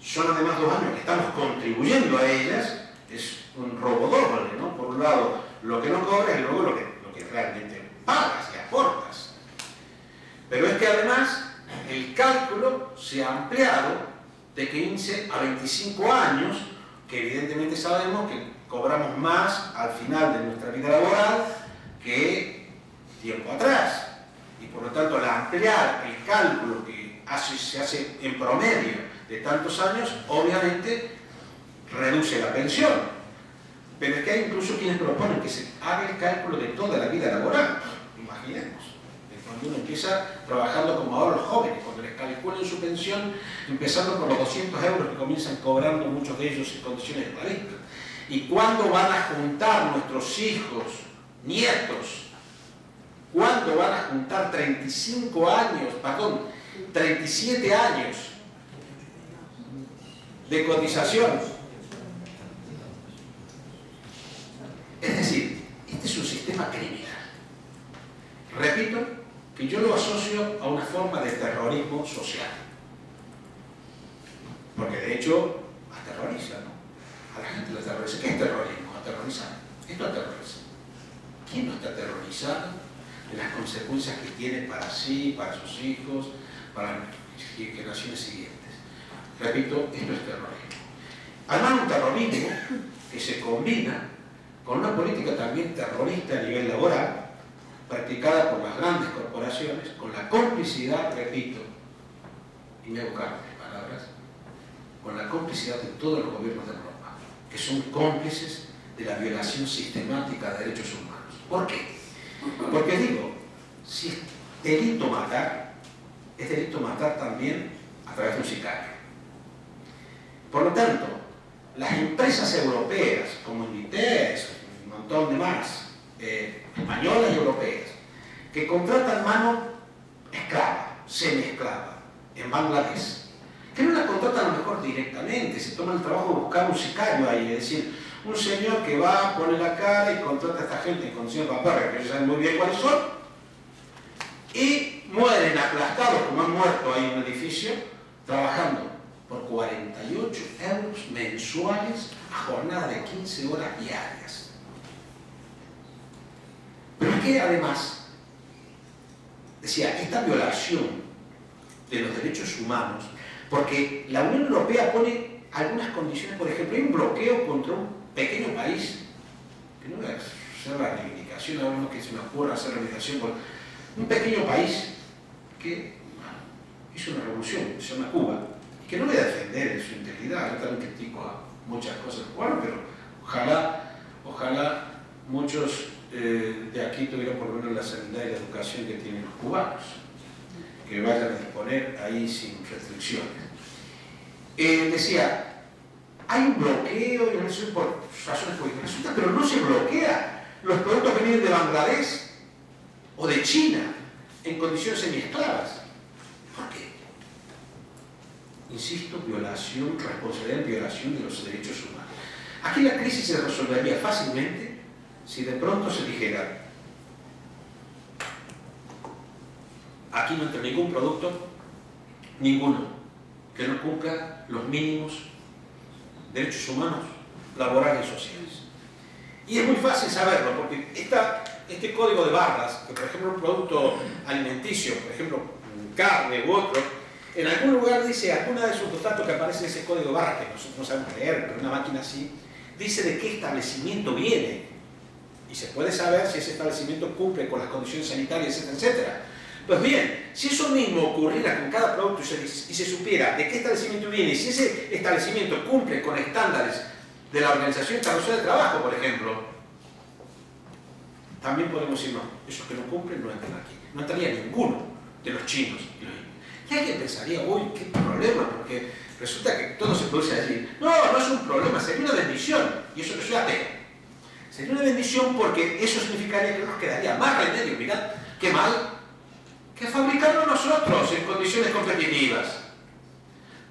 S3: son además 2 años que estamos contribuyendo a ellas, es un robo doble, ¿no? Por un lado, lo que no cobras y luego lo que realmente pagas y aportas. Pero es que además el cálculo se ha ampliado de 15 a 25 años, que evidentemente sabemos que cobramos más al final de nuestra vida laboral que tiempo atrás. Y por lo tanto, al ampliar el cálculo que se hace en promedio de tantos años, obviamente reduce la pensión. Pero es que hay incluso quienes proponen que se haga el cálculo de toda la vida laboral. Imaginemos. Cuando uno empieza trabajando como ahora los jóvenes, cuando les calculen su pensión, empezando por los 200 euros que comienzan cobrando muchos de ellos en condiciones esclavistas. ¿Y cuándo van a juntar nuestros hijos, nietos? ¿Cuándo van a juntar 37 años de cotización? Es decir, este es un sistema criminal. Repito, que yo lo asocio a una forma de terrorismo social. Porque de hecho, aterroriza, ¿no? A la gente la aterroriza. ¿Qué es terrorismo? Aterrorizar. Esto aterroriza. ¿Quién no está aterrorizado de las consecuencias que tiene para sí, para sus hijos, para las generaciones siguientes? Repito, esto es terrorismo. Además, un terrorismo que se combina con una política también terrorista a nivel laboral, practicada por las grandes corporaciones, con la complicidad, repito, y me hago cargo de palabras, con la complicidad de todos los gobiernos de Europa, que son cómplices de la violación sistemática de derechos humanos. ¿Por qué? Porque digo, si es delito matar también a través de un sicario. Por lo tanto, las empresas europeas, como Inditex, un montón de más, españolas y europeas, que contratan mano esclava, semi-esclava, en Bangladesh, que no la contratan a lo mejor directamente, se toman el trabajo de buscar un sicario ahí, es decir, un señor que va, pone la cara y contrata a esta gente en condiciones de papel, que ellos saben muy bien cuáles son, y mueren aplastados, como han muerto ahí en un edificio, trabajando por 48 euros mensuales a jornada de 15 horas diarias. Pero es que además, decía, esta violación de los derechos humanos, porque la Unión Europea pone algunas condiciones, por ejemplo, hay un bloqueo contra un pequeño país, que no voy a hacer la reivindicación, ahora no que se me ocurra hacer la reivindicación por un pequeño país que hizo una revolución, se llama Cuba, y que no voy a defender en su integridad, yo también critico a muchas cosas de Cuba, pero ojalá muchos de aquí tuvieron por lo menos la sanidad y la educación que tienen los cubanos, que vayan a disponer ahí sin restricciones. Decía, hay un bloqueo, y no sé por razones políticas, resulta, pero no se bloquea los productos que vienen de Bangladesh o de China en condiciones semiesclavas. ¿Por qué? Insisto, violación, responsabilidad en violación de los derechos humanos. Aquí la crisis se resolvería fácilmente si de pronto se dijera, aquí no entra ningún producto, ninguno, que no cumpla los mínimos derechos humanos, laborales y sociales. Y es muy fácil saberlo, porque este código de barras, que por ejemplo un producto alimenticio, por ejemplo carne u otro, en algún lugar dice, alguna de sus datos que aparece en ese código de barras, que nosotros no sabemos leer, pero una máquina así, dice de qué establecimiento viene. Y se puede saber si ese establecimiento cumple con las condiciones sanitarias, etcétera, etcétera. Pues bien, si eso mismo ocurriera con cada producto y se supiera de qué establecimiento viene, y si ese establecimiento cumple con estándares de la Organización Internacional del Trabajo, por ejemplo, también podemos decir, no, esos que no cumplen no entran aquí. No entraría ninguno de los chinos. Y alguien pensaría, uy, qué problema, porque resulta que todo se produce allí. No, no es un problema, sería una bendición. Y eso que soy ateo. Sería una bendición porque eso significaría que nos quedaría más remedio, mirad, qué mal, que fabricarlo nosotros en condiciones competitivas.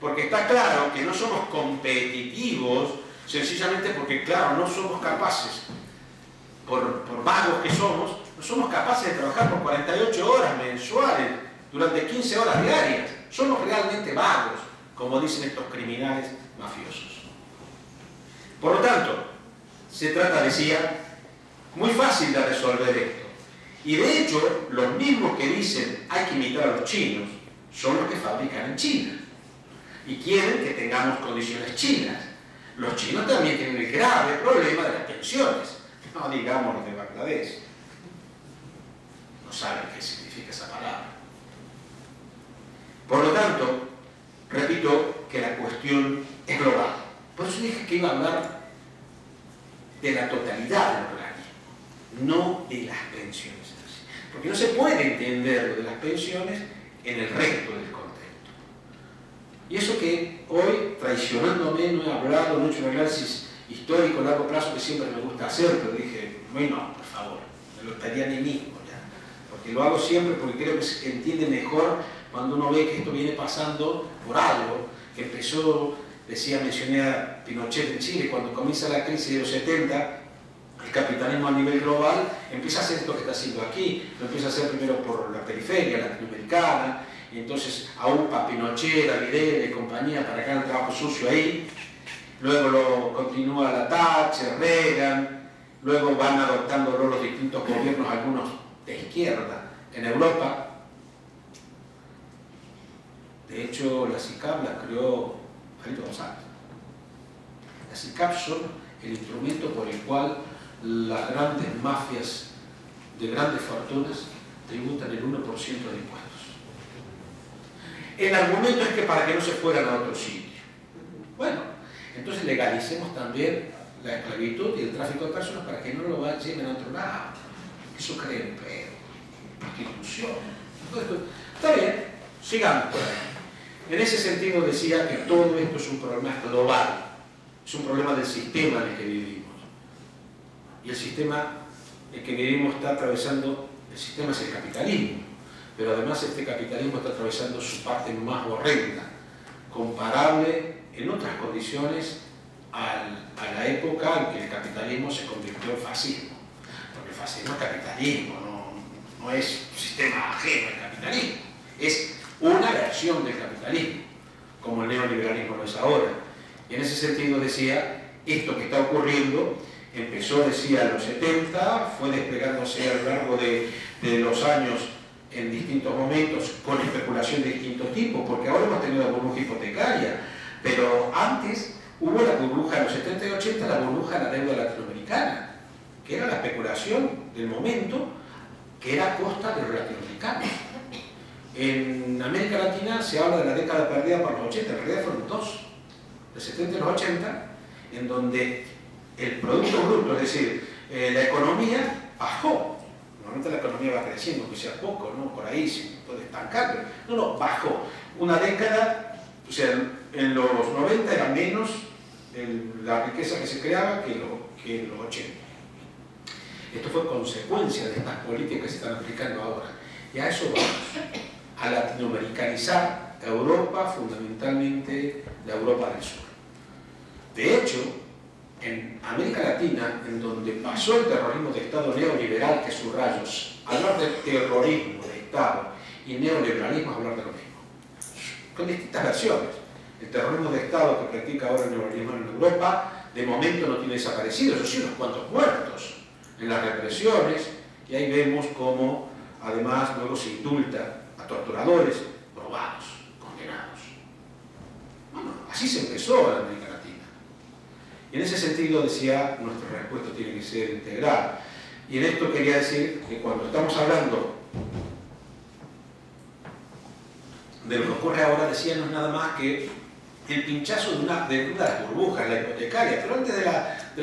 S3: Porque está claro que no somos competitivos sencillamente porque, claro, no somos capaces, por vagos que somos, no somos capaces de trabajar por 48 horas mensuales durante 15 horas diarias. Somos realmente vagos, como dicen estos criminales mafiosos. Por lo tanto, se trata, decía, muy fácil de resolver esto. Y de hecho, los mismos que dicen hay que imitar a los chinos son los que fabrican en China y quieren que tengamos condiciones chinas. Los chinos también tienen el grave problema de las pensiones, no digamos los de Bangladesh. No saben qué significa esa palabra. Por lo tanto, repito que la cuestión es global. Por eso dije que iba a hablar de la totalidad del organismo, no de las pensiones. Porque no se puede entender lo de las pensiones en el resto del contexto. Y eso que hoy, traicionándome, no he hablado, no he hecho un análisis histórico a largo plazo que siempre me gusta hacer, pero dije, bueno, por favor, me lo estaría a mí mismo ya. Porque lo hago siempre porque creo que se entiende mejor cuando uno ve que esto viene pasando por algo, que empezó, mencioné a Pinochet en Chile, cuando comienza la crisis de los 70, el capitalismo a nivel global empieza a hacer esto que está haciendo aquí, lo empieza a hacer primero por la periferia latinoamericana, y entonces a UPA, Pinochet, a Videla y compañía para que hagan trabajo sucio ahí, luego lo continúa la Thatcher, Reagan, luego van adoptando los distintos gobiernos, algunos de izquierda en Europa. De hecho, la SICAP la creó Felipe González. Las SICAP son el instrumento por el cual las grandes mafias de grandes fortunas tributan el 1% de impuestos. El argumento es que para que no se fueran a otro sitio. Bueno, entonces legalicemos también la esclavitud y el tráfico de personas para que no lo lleven a otro lado. Eso crea empleo, prostitución. Está bien, sigamos por ahí. En ese sentido decía que todo esto es un problema global, es un problema del sistema en el que vivimos. Y el sistema en el que vivimos está atravesando, el sistema es el capitalismo, pero además este capitalismo está atravesando su parte más horrenda, comparable en otras condiciones a la época en que el capitalismo se convirtió en fascismo. Porque el fascismo es capitalismo, no es un sistema ajeno al capitalismo, es una versión del capitalismo, como el neoliberalismo no es ahora. Y en ese sentido decía, esto que está ocurriendo empezó, decía, en los 70, fue desplegándose a lo largo de los años en distintos momentos con especulación de distintos tipos, porque ahora hemos tenido la burbuja hipotecaria, pero antes hubo la burbuja en los 70 y 80, la burbuja de la deuda latinoamericana, que era la especulación del momento, que era a costa de los latinoamericanos. En América Latina se habla de la década perdida por los 80, en realidad fueron dos, los 70 y los 80, en donde el Producto Bruto, es decir, la economía bajó. Normalmente la economía va creciendo, aunque sea poco, ¿no? Por ahí se puede estancar, pero no, bajó. Una década, o sea, en los 90 era menos la riqueza que se creaba que en los 80. Esto fue consecuencia de estas políticas que se están aplicando ahora. Y a eso vamos, a latinoamericanizar Europa, fundamentalmente la Europa del Sur. De hecho, en América Latina, en donde pasó el terrorismo de Estado neoliberal, que subrayos, hablar de terrorismo de Estado y neoliberalismo es hablar de lo mismo, con distintas versiones. El terrorismo de Estado que practica ahora el neoliberalismo en Europa, de momento no tiene desaparecidos, eso sí, unos cuantos muertos en las represiones, y ahí vemos cómo además luego se indulta a torturadores probados, condenados. Bueno, así se empezó en América Latina. Y en ese sentido decía, nuestra respuesta tiene que ser integral. Y en esto quería decir que cuando estamos hablando de lo que ocurre ahora, decía, no es nada más que el pinchazo de una de las burbujas, la hipotecaria. Pero antes de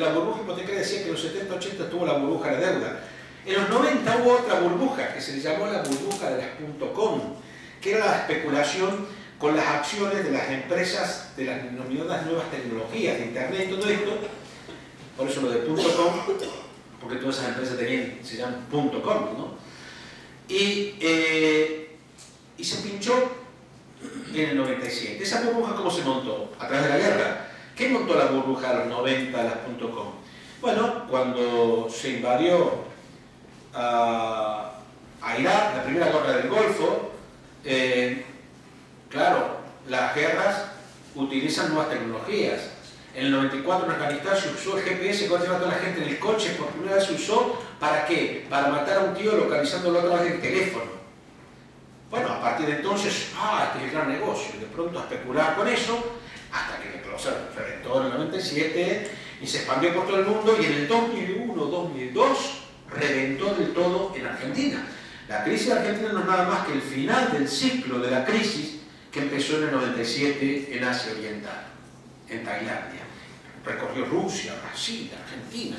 S3: la burbuja hipotecaria decía que en los 70-80 tuvo la burbuja de la deuda. En los 90 hubo otra burbuja que se le llamó la burbuja de las .com, que era la especulación con las acciones de las empresas de las denominadas nuevas tecnologías, de Internet y todo esto. Por eso lo de .com, porque todas esas empresas se llaman .com, ¿no? Y se pinchó en el 97. ¿Esa burbuja cómo se montó? A través de la guerra. ¿Qué montó la burbuja a los 90, las .com? Bueno, cuando se invadió a Irak, la primera guerra del Golfo, claro, las guerras utilizan nuevas tecnologías. En el 94 en Afganistán se usó el GPS, cuando lleva a toda la gente en el coche, por primera vez se usó, ¿para qué? Para matar a un tío localizándolo a través del teléfono. Bueno, a partir de entonces, este es el gran negocio, de pronto a especular con eso, hasta que se reventó en el 97 y se expandió por todo el mundo, y en el 2001-2002 reventó del todo en Argentina. La crisis de Argentina no es nada más que el final del ciclo de la crisis que empezó en el 97 en Asia Oriental, en Tailandia. recorrió Rusia, Brasil, Argentina.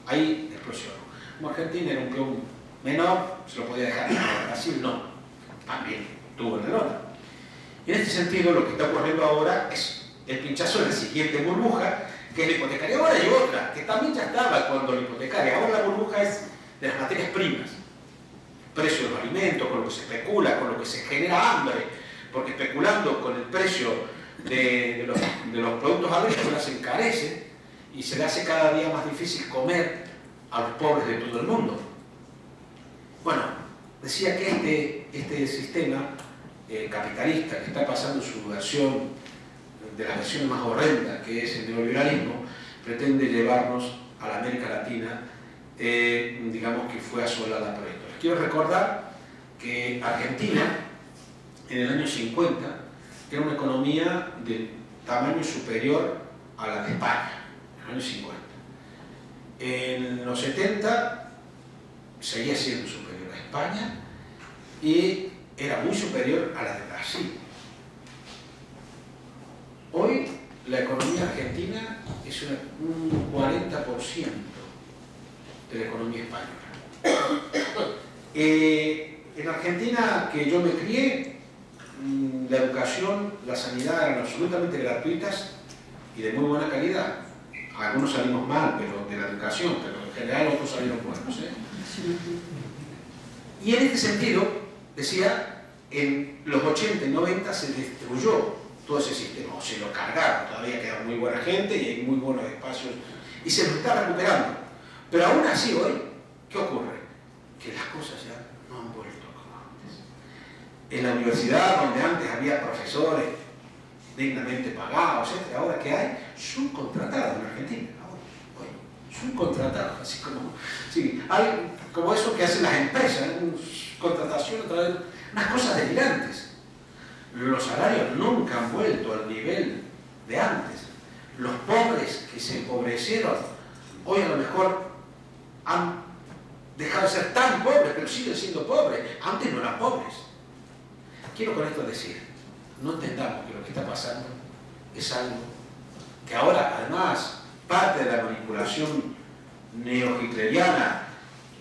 S3: Ahí explosión. Como Argentina era un peón menor, se lo podía dejar. Brasil no, también tuvo el error. Y en este sentido, lo que está ocurriendo ahora es el pinchazo de la siguiente burbuja, que es la hipotecaria. Ahora hay otra, que también ya estaba cuando la hipotecaria. Ahora la burbuja es de las materias primas. Precio de los alimentos, con lo que se especula, con lo que se genera hambre, porque especulando con el precio de los productos agrícolas se encarece y se le hace cada día más difícil comer a los pobres de todo el mundo. Bueno, decía que este sistema capitalista que está pasando su versión, de la versión más horrenda, que es el neoliberalismo, pretende llevarnos a la América Latina, digamos que fue asolada por esto. Les quiero recordar que Argentina, en el año 50, era una economía de tamaño superior a la de España, en el año 50. En los 70 seguía siendo superior a España y era muy superior a la de Brasil. Hoy la economía argentina es un 40% de la economía española. En Argentina, que yo me crié, la educación, la sanidad eran absolutamente gratuitas y de muy buena calidad. Algunos salimos mal, pero de la educación, pero en general otros salieron buenos. Y en este sentido, decía, en los 80 y 90 se destruyó todo ese sistema, o se lo cargaron, todavía queda muy buena gente y hay muy buenos espacios, y se lo está recuperando. Pero aún así hoy, ¿qué ocurre? Que las cosas ya no han vuelto como antes. En la universidad, donde antes había profesores dignamente pagados, etc., ahora que hay, son contratados en Argentina. Hoy, son contratados, así como, sí, hay como eso que hacen las empresas, contratación a través de unas cosas delirantes. Los salarios nunca han vuelto al nivel de antes. Los pobres que se empobrecieron, hoy a lo mejor han dejado de ser tan pobres, pero siguen siendo pobres. Antes no eran pobres. Quiero con esto decir, no entendamos que lo que está pasando es algo que ahora, además, parte de la manipulación neo-hitleriana,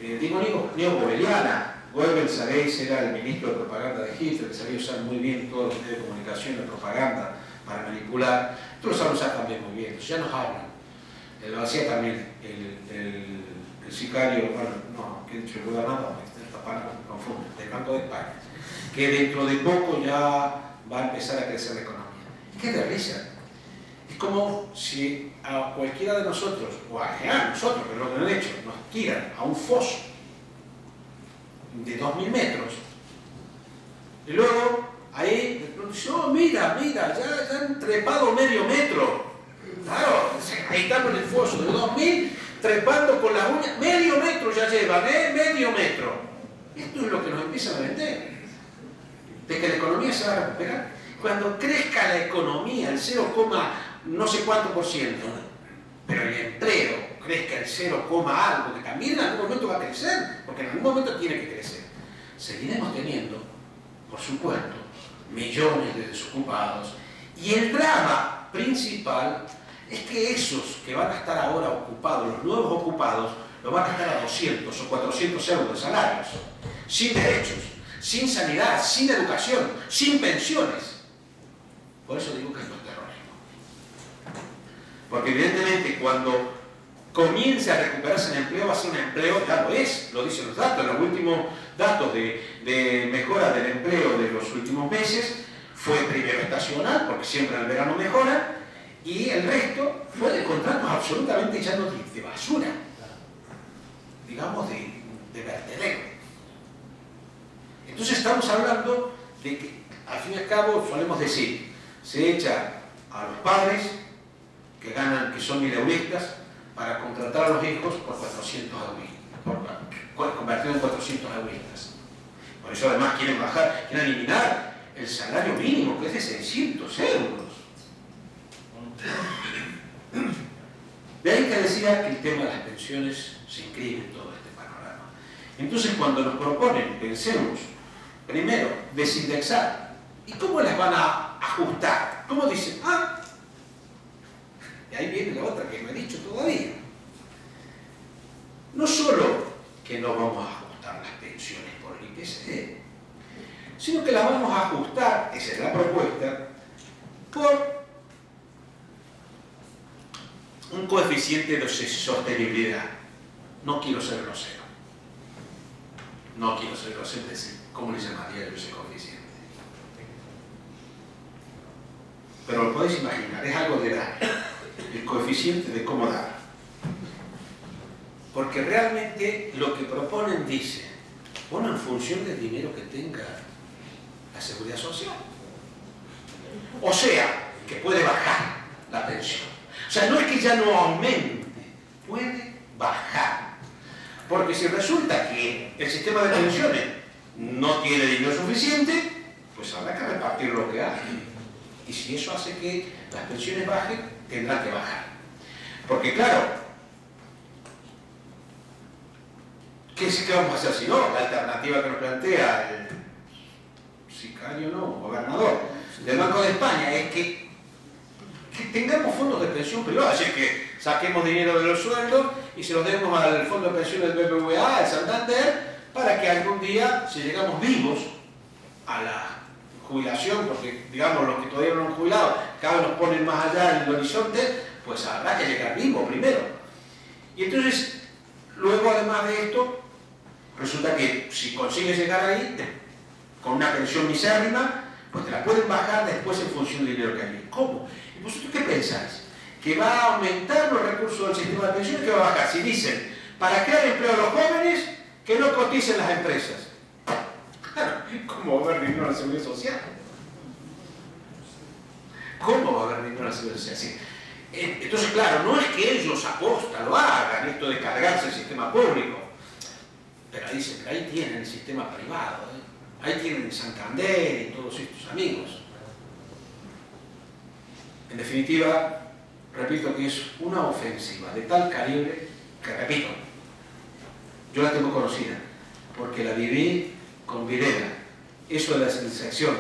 S3: neo-goebbeliana. Goebbels, sabéis, era el ministro de propaganda de Hitler, que sabía usar muy bien todos los medios de comunicación, la propaganda, para manipular. Tú lo sabes usar también muy bien, ya nos hablan. Lo hacía también el sicario, bueno, no, que he dicho, el gobernador, esta palabra me confunde, del Banco de España, que dentro de poco ya va a empezar a crecer la economía. Es que es de risa. Es como si a cualquiera de nosotros, o a nosotros, que es lo que han hecho, nos tiran a un foso de 2000 metros, y luego ahí de pronto dice, oh, mira, ya han trepado medio metro. Claro, ahí estamos en el foso de 2000, trepando con las uñas, medio metro ya llevan, medio metro. Esto es lo que nos empiezan a vender, de que la economía se va a recuperar. Cuando crezca la economía, el 0, no sé cuánto por ciento, pero el empleo crezca el 0, algo, que también en algún momento va a crecer, porque en algún momento tiene que crecer. Seguiremos teniendo, por supuesto, millones de desocupados, y el drama principal es que esos que van a estar ahora ocupados, los nuevos ocupados, los van a estar a 200 o 400 euros de salarios, sin derechos, sin sanidad, sin educación, sin pensiones. Por eso digo que esto es terrorismo. Porque evidentemente cuando comience a recuperarse el empleo, va a ser un empleo, ya lo es, lo dicen los datos. Los últimos datos de mejora del empleo de los últimos meses fue primero estacional, porque siempre en el verano mejora, y el resto fue de contratos absolutamente ya no de basura, digamos de vertedero. Entonces estamos hablando de que, al fin y al cabo, solemos decir, se echa a los padres que ganan, que son mileuristas, para contratar a los hijos por 400 euros, convertido en 400 euristas. Por eso además quieren eliminar el salario mínimo, que es de 600 euros. De ahí que decía que el tema de las pensiones se inscribe en todo este panorama. Entonces cuando nos proponen, pensemos, primero, desindexar. ¿Y cómo las van a ajustar? ¿Cómo dicen? Y ahí viene la otra que no he dicho todavía. No solo que no vamos a ajustar las pensiones por el IPC, sino que las vamos a ajustar, esa es la propuesta, por un coeficiente de sostenibilidad. No quiero ser grosero. No quiero ser grosero, ¿cómo le llamaría yo ese coeficiente? Pero lo podéis imaginar, es algo de dar. El coeficiente de cómo dar. Porque realmente lo que proponen dice, bueno, en función del dinero que tenga la seguridad social. O sea, que puede bajar la pensión. O sea, no es que ya no aumente, puede bajar. Porque si resulta que el sistema de pensiones no tiene dinero suficiente, pues habrá que repartir lo que hay. Y si eso hace que las pensiones bajen, tendrán que bajar. Porque claro, ¿qué vamos a hacer si no? La alternativa que nos plantea el sicario, no, gobernador del Banco de España es que tengamos fondos de pensión privados, es decir, que saquemos dinero de los sueldos y se los demos al fondo de pensiones del BBVA, al Santander, para que algún día, si llegamos vivos a la jubilación, porque digamos los que todavía no han jubilado, cada vez nos ponen más allá en el horizonte, pues habrá que llegar vivo primero. Y entonces, luego además de esto, resulta que si consigues llegar ahí, con una pensión misérrima, pues te la pueden bajar después en función del dinero que hay. ¿Cómo? ¿Y vosotros qué pensáis? ¿Que va a aumentar los recursos del sistema de pensiones? ¿Que va a bajar? Si dicen, para crear empleo a los jóvenes, que no coticen las empresas. Claro, ¿cómo va a haber dinero en la seguridad social? ¿Cómo va a haber dinero en la seguridad social? Sí. Entonces, claro, no es que ellos aposta lo hagan, esto de cargarse el sistema público. Pero dicen que ahí tienen el sistema privado, ahí tienen Santander y todos estos amigos. En definitiva, repito que es una ofensiva de tal calibre que, repito, yo la tengo conocida, porque la viví con Videla. Eso de la sensación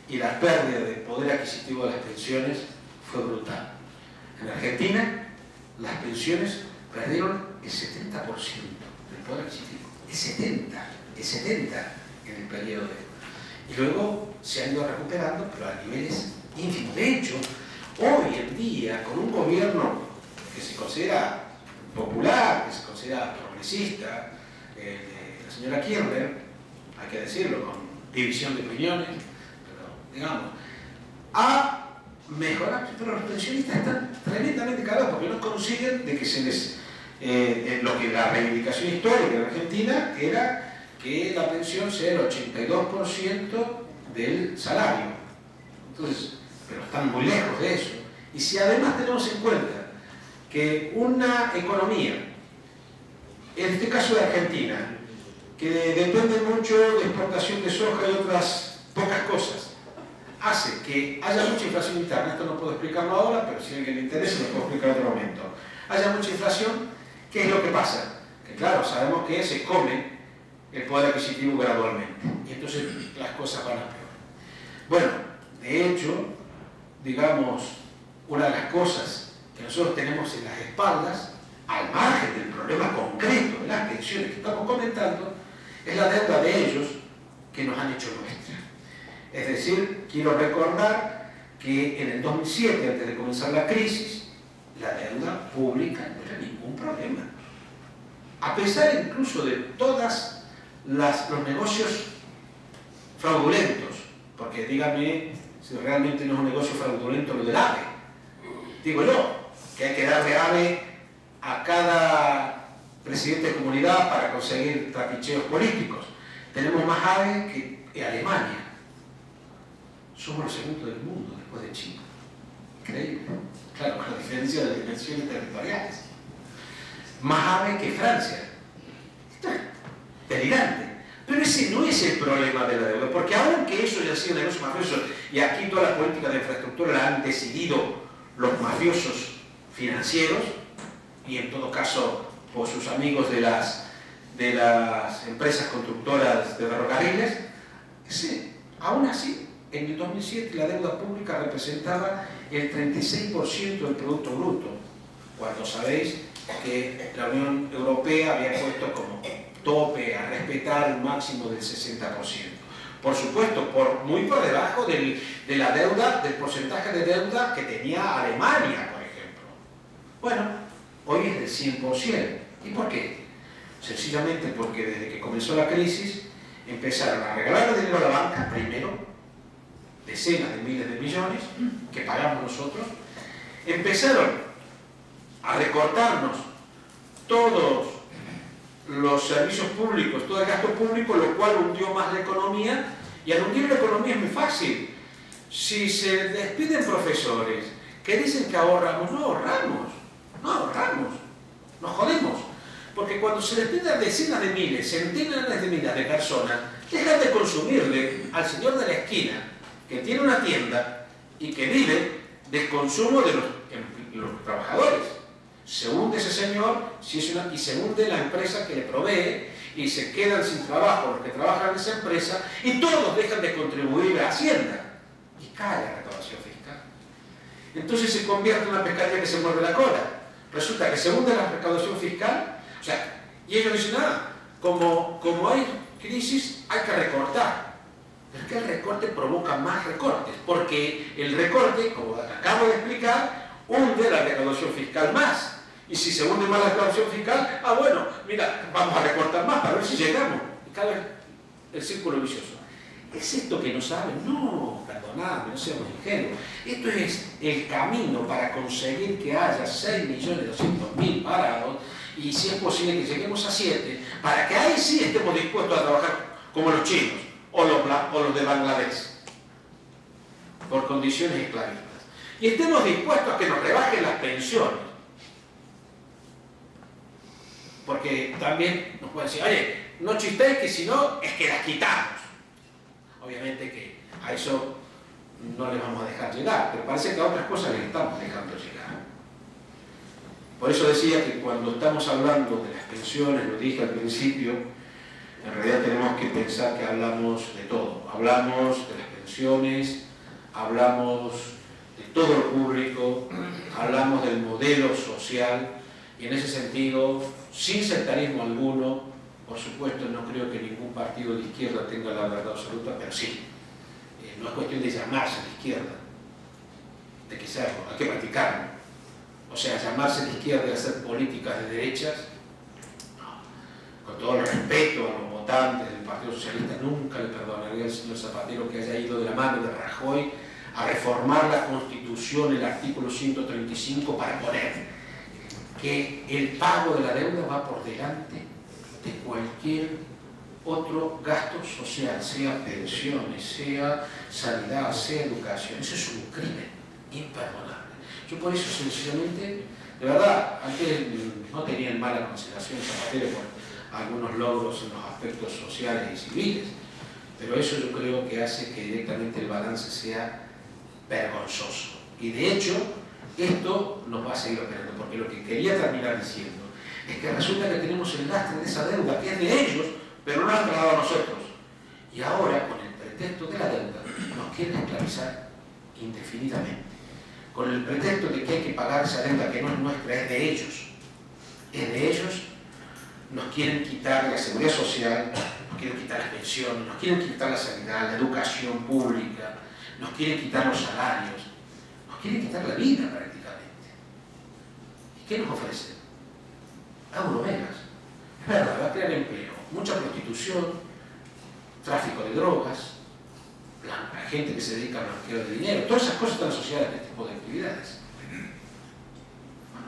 S3: y la pérdida de poder adquisitivo de las pensiones fue brutal. En Argentina, las pensiones perdieron el 70% del poder adquisitivo. El 70% en el periodo de... Y luego se ha ido recuperando, pero a niveles ínfimos. De hecho, hoy en día, con un gobierno que se considera popular, que se considera progresista, la señora Kirchner, hay que decirlo, con división de opiniones, pero digamos, ha mejorado, pero los pensionistas están tremendamente cagados porque no consiguen de que se les... lo que la reivindicación histórica de Argentina era que la pensión sea el 82% del salario. Entonces, pero están muy lejos de eso. Y si además tenemos en cuenta que una economía, en este caso de Argentina, que depende mucho de exportación de soja y otras pocas cosas, hace que haya mucha inflación interna. Esto no puedo explicarlo ahora, pero si a alguien le interesa lo puedo explicar en otro momento. Haya mucha inflación, ¿qué es lo que pasa? Que claro, sabemos que se come el poder adquisitivo gradualmente y entonces las cosas van a peor. Bueno, de hecho, digamos, una de las cosas que nosotros tenemos en las espaldas, al margen del problema concreto de las pensiones que estamos comentando, es la deuda de ellos que nos han hecho nuestra. Es decir, quiero recordar que en el 2007, antes de comenzar la crisis, la deuda pública no era ningún problema. A pesar incluso de todos los negocios fraudulentos, porque dígame si realmente no es un negocio fraudulento lo del AVE. Digo yo, que hay que darle AVE a cada presidente de comunidad para conseguir trapicheos políticos. Tenemos más AVE que Alemania. Somos los segundos del mundo después de China. Increíble. Claro, con la diferencia de las dimensiones territoriales. Más AVE que Francia. Esto es delirante. Pero ese no es el problema de la deuda, porque aunque eso ya sea un negocio mafioso, y aquí toda la política de infraestructura la han decidido los mafiosos financieros, y en todo caso por sus amigos de las empresas constructoras de ferrocarriles, aún así, en el 2007 la deuda pública representaba el 36% del Producto Bruto, cuando sabéis que la Unión Europea había puesto como tope a respetar un máximo del 60%. Por supuesto, muy por debajo de la deuda, del porcentaje de deuda que tenía Alemania, por ejemplo. Bueno, hoy es del 100%. ¿Y por qué? Sencillamente porque desde que comenzó la crisis empezaron a regalar el dinero a la banca, primero, decenas de miles de millones que pagamos nosotros, empezaron a recortarnos todos los servicios públicos, todo el gasto público, lo cual hundió más la economía, y al hundir la economía es muy fácil. Si se despiden profesores que dicen que ahorramos, no ahorramos, nos jodemos. Porque cuando se despiden decenas de miles, centenares de miles de personas, dejan de consumirle al señor de la esquina, que tiene una tienda y que vive del consumo de los trabajadores. Se hunde ese señor y se hunde la empresa que le provee y se quedan sin trabajo los que trabajan en esa empresa y todos dejan de contribuir a Hacienda y cae la recaudación fiscal. Entonces se convierte en una pescadilla que se muerde la cola. Resulta que se hunde la recaudación fiscal, o sea, y ellos dicen, como hay crisis hay que recortar. Pero es que el recorte provoca más recortes, porque el recorte, como acabo de explicar, hunde la recaudación fiscal más. Y si se hunde más la recaudación fiscal, bueno, mira, vamos a recortar más para ver si llegamos. Y cae el círculo vicioso. ¿Es esto que no saben? No, perdonadme, no seamos ingenuos. Esto es el camino para conseguir que haya 6.200.000 parados y si es posible que lleguemos a 7, para que ahí sí estemos dispuestos a trabajar como los chinos o los de Bangladesh, por condiciones esclavistas. Y estemos dispuestos a que nos rebajen las pensiones. Porque también nos pueden decir, oye, no chistéis que si no es que las quitamos. Obviamente que a eso no les vamos a dejar llegar, pero parece que a otras cosas les estamos dejando llegar. Por eso decía que cuando estamos hablando de las pensiones, lo dije al principio, en realidad tenemos que pensar que hablamos de todo. Hablamos de las pensiones, hablamos de todo lo público, hablamos del modelo social, y en ese sentido, sin sectarismo alguno, por supuesto no creo que ningún partido de izquierda tenga la verdad absoluta, pero sí, no es cuestión de llamarse de izquierda, de que serlo, hay que practicarlo. O sea, llamarse de izquierda y hacer políticas de derechas, no. Con todo el respeto a los votantes del Partido Socialista, nunca le perdonaría al señor Zapatero que haya ido de la mano de Rajoy a reformar la Constitución, el artículo 135, para poner que el pago de la deuda va por delante de cualquier otro gasto social, sea pensiones, sea sanidad, sea educación. Eso es un crimen imperdonable. Yo por eso sencillamente, de verdad, antes no tenía en mala consideración Zapatero por algunos logros en los aspectos sociales y civiles, pero eso yo creo que hace que directamente el balance sea vergonzoso. Y de hecho, esto nos va a seguir operando, porque lo que quería terminar diciendo es que resulta que tenemos el lastre de esa deuda, que es de ellos, pero no la han trasladado a nosotros. Y ahora, con el pretexto de la deuda, nos quieren esclavizar indefinidamente. Con el pretexto de que hay que pagar esa deuda que no es nuestra, es de ellos. Es de ellos, nos quieren quitar la seguridad social, nos quieren quitar las pensiones, nos quieren quitar la sanidad, la educación pública, nos quieren quitar los salarios, nos quieren quitar la vida prácticamente. ¿Y qué nos ofrecen? Eurovegas. Es verdad, va a crear empleo, mucha prostitución, tráfico de drogas, la gente que se dedica al blanqueo de dinero, todas esas cosas están asociadas a este tipo de actividades. Bueno,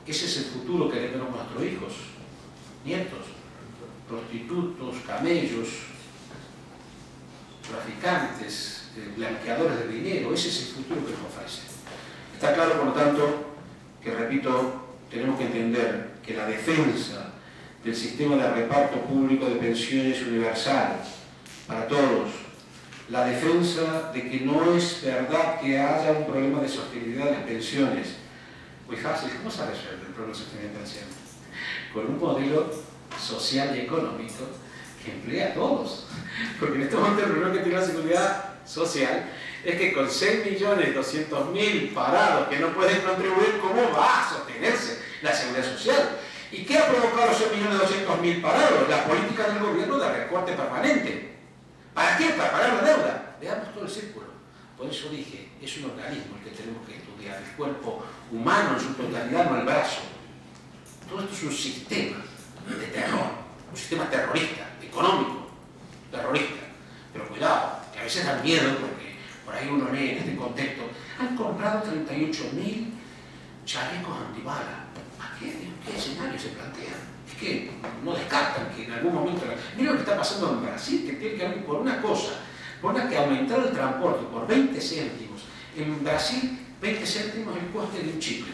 S3: ese es el futuro que tenemos nuestros hijos, nietos, prostitutos, camellos, traficantes, blanqueadores de dinero. Ese es el futuro que nos ofrece. Está claro, por lo tanto, que, repito, tenemos que entender que la defensa del sistema de reparto público de pensiones universal para todos, la defensa de que no es verdad que haya un problema de sostenibilidad de las pensiones. Muy fácil, ¿cómo se resuelve el problema de sostenibilidad de pensiones? Con un modelo social y económico que emplea a todos. Porque en este momento el problema que tiene la seguridad social es que con 6.200.000 parados que no pueden contribuir, ¿cómo va a sostenerse la seguridad social? ¿Y qué ha provocado los 6.200.000 parados? La política del gobierno de recorte permanente. ¿Para qué? Para pagar la deuda. Veamos todo el círculo. Por eso dije, es un organismo el que tenemos que estudiar, el cuerpo humano en su totalidad, no el brazo. Todo esto es un sistema de terror, un sistema terrorista, económico, terrorista. Pero cuidado, que a veces da miedo, porque por ahí uno lee en este contexto, han comprado 38.000 chalecos antibala. ¿A qué escenario se plantean? Es que no descartan que en algún momento... Mira lo que está pasando en Brasil, que tiene que ver por una cosa, por una que aumentaron el transporte por 20 céntimos. En Brasil, 20 céntimos el coste de un chicle.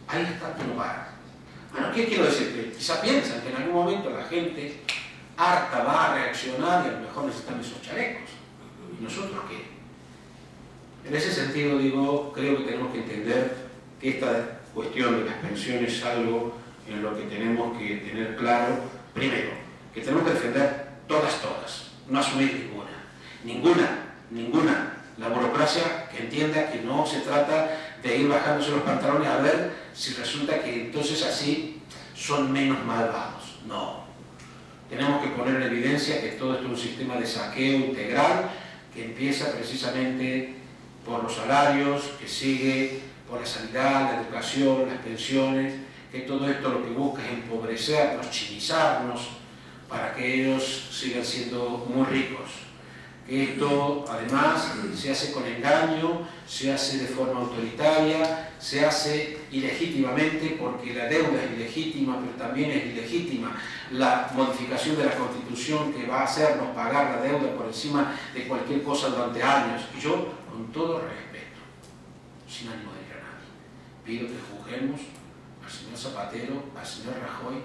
S3: Ahí está tu lugar. Bueno, ¿qué quiero decir? Que quizá piensan que en algún momento la gente harta va a reaccionar y a lo mejor necesitan esos chalecos. ¿Y nosotros qué? En ese sentido, digo, creo que tenemos que entender que esta cuestión de las pensiones es algo en lo que tenemos que tener claro, primero, que tenemos que defender todas, no asumir ninguna. La burocracia que entienda que no se trata de ir bajándose los pantalones a ver si resulta que entonces así son menos malvados. No. Tenemos que poner en evidencia que todo esto es un sistema de saqueo integral que empieza precisamente por los salarios, que sigue por la sanidad, la educación, las pensiones, que todo esto lo que busca es empobrecernos, chinizarnos, para que ellos sigan siendo muy ricos. Que esto además se hace con engaño, se hace de forma autoritaria, se hace ilegítimamente porque la deuda es ilegítima, pero también es ilegítima la modificación de la Constitución que va a hacernos pagar la deuda por encima de cualquier cosa durante años. Y yo, con todo respeto, sin ánimo de ir a nadie, pido que juzguemos al señor Zapatero, al señor Rajoy,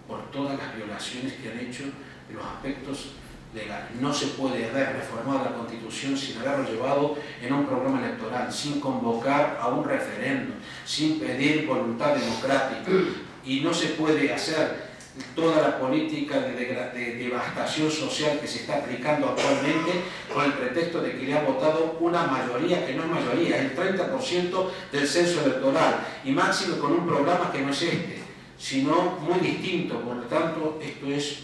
S3: por todas las violaciones que han hecho de los aspectos legales. No se puede haber reformado la Constitución sin haberlo llevado en un programa electoral, sin convocar a un referéndum, sin pedir voluntad democrática. Y no se puede hacer toda la política de devastación social que se está aplicando actualmente con el pretexto de que le ha votado una mayoría que no es mayoría, es el 30% del censo electoral, y máximo con un programa que no es este, sino muy distinto. Por lo tanto, esto es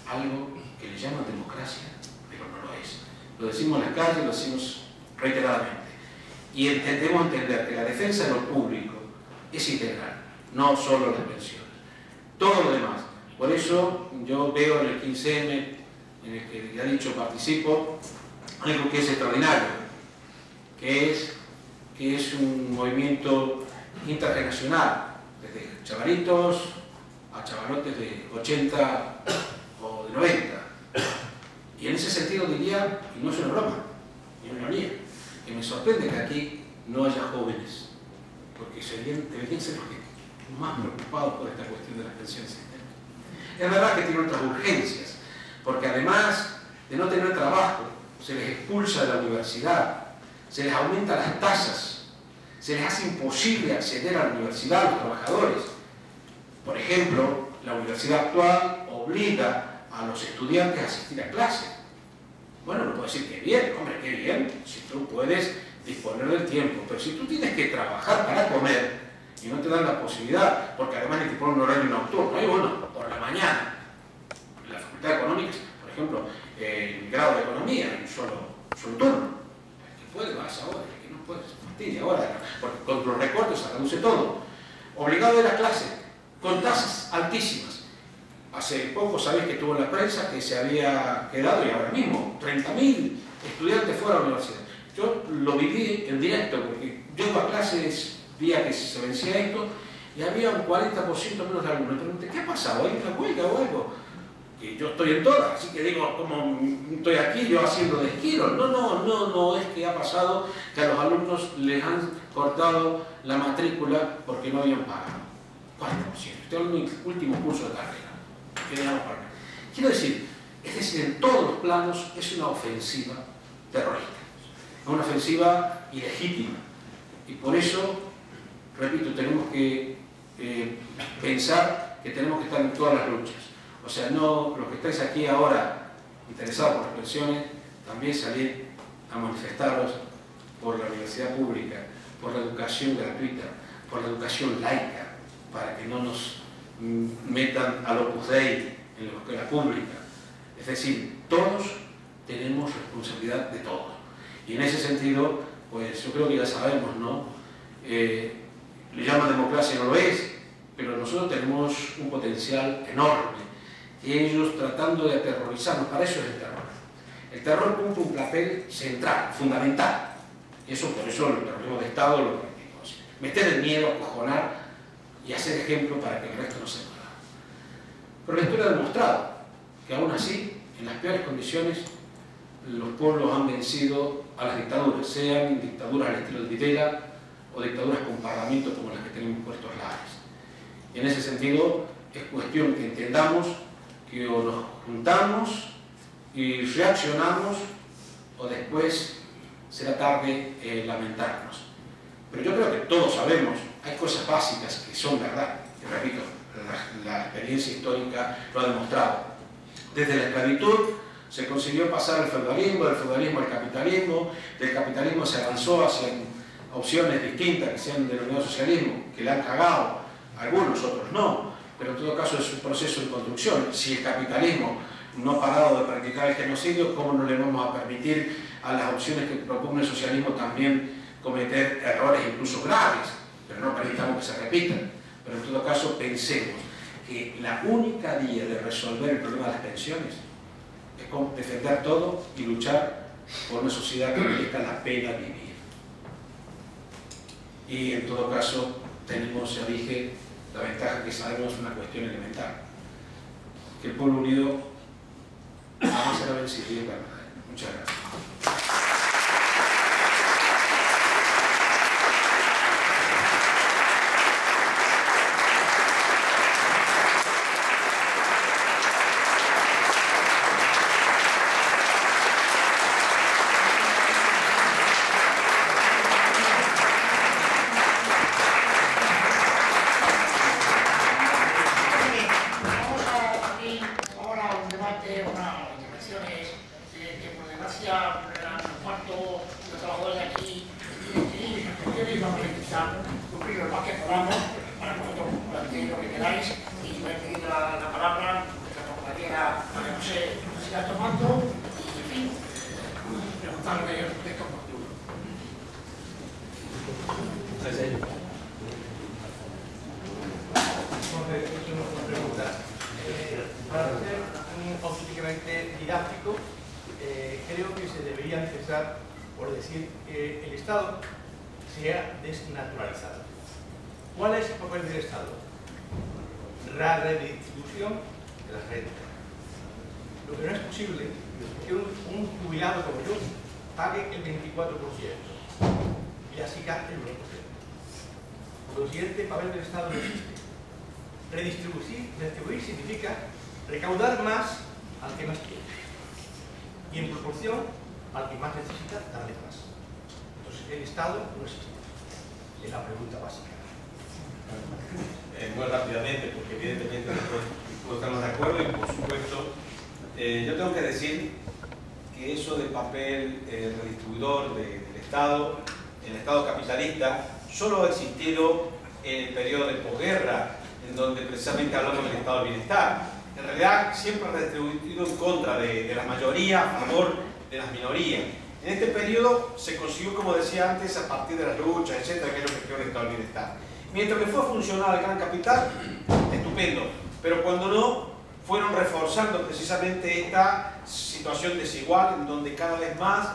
S3: algo que le llaman democracia, pero no lo es. Lo decimos en la calle, lo decimos reiteradamente. Y debemos entender que la defensa de lo público es integral, no solo las pensiones, todo lo demás. Por eso yo veo en el 15M, en el que ya he dicho participo, algo que es extraordinario, que es un movimiento intergeneracional, desde chavalitos a chavalotes de 80 o de 90. Y en ese sentido diría, y no es una broma, ni una ironía, que me sorprende que aquí no haya jóvenes, porque deberían ser los más preocupados por esta cuestión de las pensiones. Es verdad que tienen otras urgencias, porque además de no tener trabajo, se les expulsa de la universidad, se les aumenta las tasas, se les hace imposible acceder a la universidad a los trabajadores. Por ejemplo, la universidad actual obliga a los estudiantes a asistir a clase. Bueno, no puedo decir que bien, hombre, qué bien, si tú puedes disponer del tiempo, pero si tú tienes que trabajar para comer y no te dan la posibilidad, porque además te ponen un horario nocturno, y bueno, por la mañana, en la Facultad de Económicas, por ejemplo, el grado de Economía, en un solo turno, el que puede va a esa hora, el que no puede, se fastidia ahora, porque con los recortes se reduce todo. Obligado a ir a clase, con tasas altísimas. Hace poco sabéis que tuvo en la prensa que se había quedado, y ahora mismo, 30.000 estudiantes fuera de la universidad. Yo lo viví en directo, porque yo iba a clases día que se vencía esto, y había un 40% menos de alumnos. Me pregunté, ¿qué ha pasado? ¿Hay una huelga o algo? Que yo estoy en todas, así que digo, como estoy aquí yo haciendo de esquilo. No, es que ha pasado que a los alumnos les han cortado la matrícula porque no habían pagado. 40%. Estoy hablando del último curso de carrera. Quiero decir, es decir, en todos los planos es una ofensiva terrorista, es una ofensiva ilegítima, y por eso, repito, tenemos que pensar que tenemos que estar en todas las luchas. O sea, no los que estáis aquí ahora interesados por las pensiones, también salir a manifestaros por la universidad pública, por la educación gratuita, por la educación laica, para que no nos metan al Opus Dei en la escuela pública. Es decir, todos tenemos responsabilidad de todo. Y en ese sentido, pues yo creo que ya sabemos, ¿no? Le llaman democracia, no lo es, pero nosotros tenemos un potencial enorme. Y ellos tratando de aterrorizarnos, para eso es el terror. El terror cumple un papel central, fundamental. Y eso, por eso el terrorismo de Estado lo practicamos. Meter el miedo, acojonar y hacer ejemplo para que el resto no se mueva. Pero la historia ha demostrado que aún así, en las peores condiciones, los pueblos han vencido a las dictaduras, sean dictaduras al estilo de Videla o dictaduras con parlamento como las que tenemos en Puerto Lares. Y en ese sentido, es cuestión que entendamos que o nos juntamos y reaccionamos o después será tarde lamentarnos. Pero yo creo que todos sabemos, hay cosas básicas que son verdad, que repito, la experiencia histórica lo ha demostrado. Desde la esclavitud se consiguió pasar al feudalismo, del feudalismo al capitalismo, del capitalismo se avanzó hacia opciones distintas que se han denominado socialismo, que le han cagado, algunos, otros no, pero en todo caso es un proceso de construcción. Si el capitalismo no ha parado de practicar el genocidio, ¿cómo no le vamos a permitir a las opciones que propone el socialismo también cometer errores incluso graves? Pero no permitamos que se repitan. Pero en todo caso pensemos que la única vía de resolver el problema de las pensiones es defender todo y luchar por una sociedad que merezca la pena vivir. Y en todo caso tenemos, ya dije, la ventaja que sabemos una cuestión elemental, que el pueblo unido jamás será vencido y es verdad. Muchas gracias.
S4: ¿Cuál es el papel del Estado? La redistribución de las rentas. Lo que no es posible es que un jubilado como yo pague el 24% y así gaste el 1%. Por lo siguiente, el papel del Estado no existe. Redistribuir significa recaudar más al que más quiere y en proporción al que más necesita darle más. Entonces el Estado no existe. Es la pregunta básica.
S5: Muy rápidamente, porque evidentemente no estamos de acuerdo y por supuesto yo tengo que decir que eso del papel redistribuidor del Estado, el Estado capitalista, solo ha existido en el periodo de posguerra, en donde precisamente hablamos del Estado del Bienestar. En realidad siempre ha redistribuido en contra de la mayoría, a favor de las minorías. En este periodo se consiguió, como decía antes, a partir de las luchas, etcétera, que es lo que creó el Estado del Bienestar. Mientras que fue a funcionar el gran capital, estupendo, pero cuando no, fueron reforzando precisamente esta situación desigual en donde cada vez más,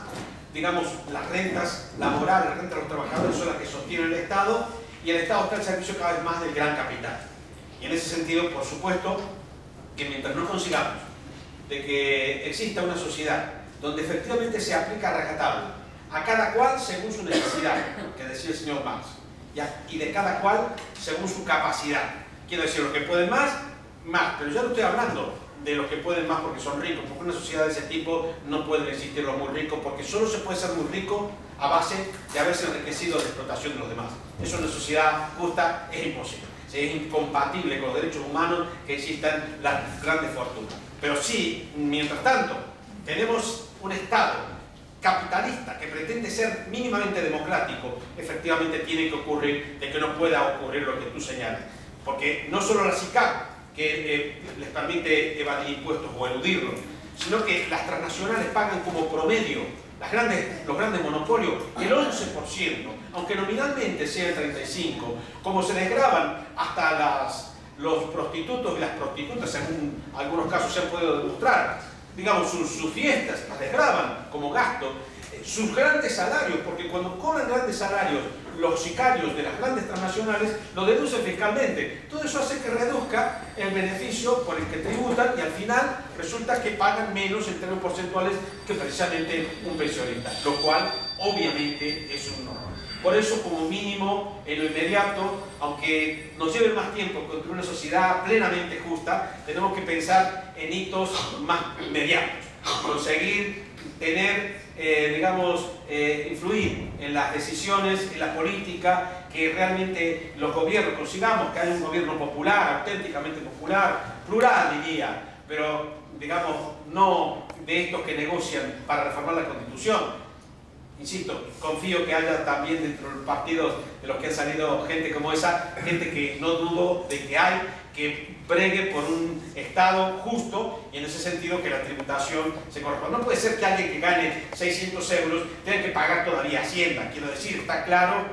S5: digamos, las rentas laborales, las rentas de los trabajadores son las que sostienen el Estado y el Estado está al servicio cada vez más del gran capital. Y en ese sentido, por supuesto, que mientras no consigamos de que exista una sociedad donde efectivamente se aplica a rajatabla, a cada cual según su necesidad, que decía el señor Marx, y de cada cual según su capacidad. Quiero decir, los que pueden más, pero ya no estoy hablando de los que pueden más porque son ricos, porque en una sociedad de ese tipo no pueden existir los muy ricos, porque solo se puede ser muy rico a base de haberse enriquecido de explotación de los demás. Eso en una sociedad justa es imposible. Es incompatible con los derechos humanos que existan las grandes fortunas. Pero sí, mientras tanto, tenemos un Estado capitalista que pretende ser mínimamente democrático, efectivamente tiene que ocurrir de que no pueda ocurrir lo que tú señalas. Porque no solo la SICAP, que les permite evadir impuestos o eludirlos, sino que las transnacionales pagan como promedio, los grandes monopolios, el 11%, aunque nominalmente sea el 35%, como se desgravan hasta los prostitutos y las prostitutas, según algunos casos se han podido demostrar, digamos, sus fiestas las desgravan como gasto, sus grandes salarios, porque cuando cobran grandes salarios los sicarios de las grandes transnacionales lo deducen fiscalmente. Todo eso hace que reduzca el beneficio por el que tributan y al final resulta que pagan menos en términos porcentuales que precisamente un pensionista, lo cual obviamente es un horror. Por eso, como mínimo, en lo inmediato, aunque nos lleve más tiempo construir una sociedad plenamente justa, tenemos que pensar en hitos más inmediatos. Conseguir tener, influir en las decisiones, en la política, que realmente los gobiernos consigamos que haya un gobierno popular, auténticamente popular, plural diría, pero digamos no de estos que negocian para reformar la Constitución. Insisto, confío que haya también dentro de los partidos de los que han salido gente como esa, gente que no dudo de que hay, que bregue por un Estado justo y en ese sentido que la tributación se corresponda. No puede ser que alguien que gane 600 euros tenga que pagar todavía Hacienda. Quiero decir, está claro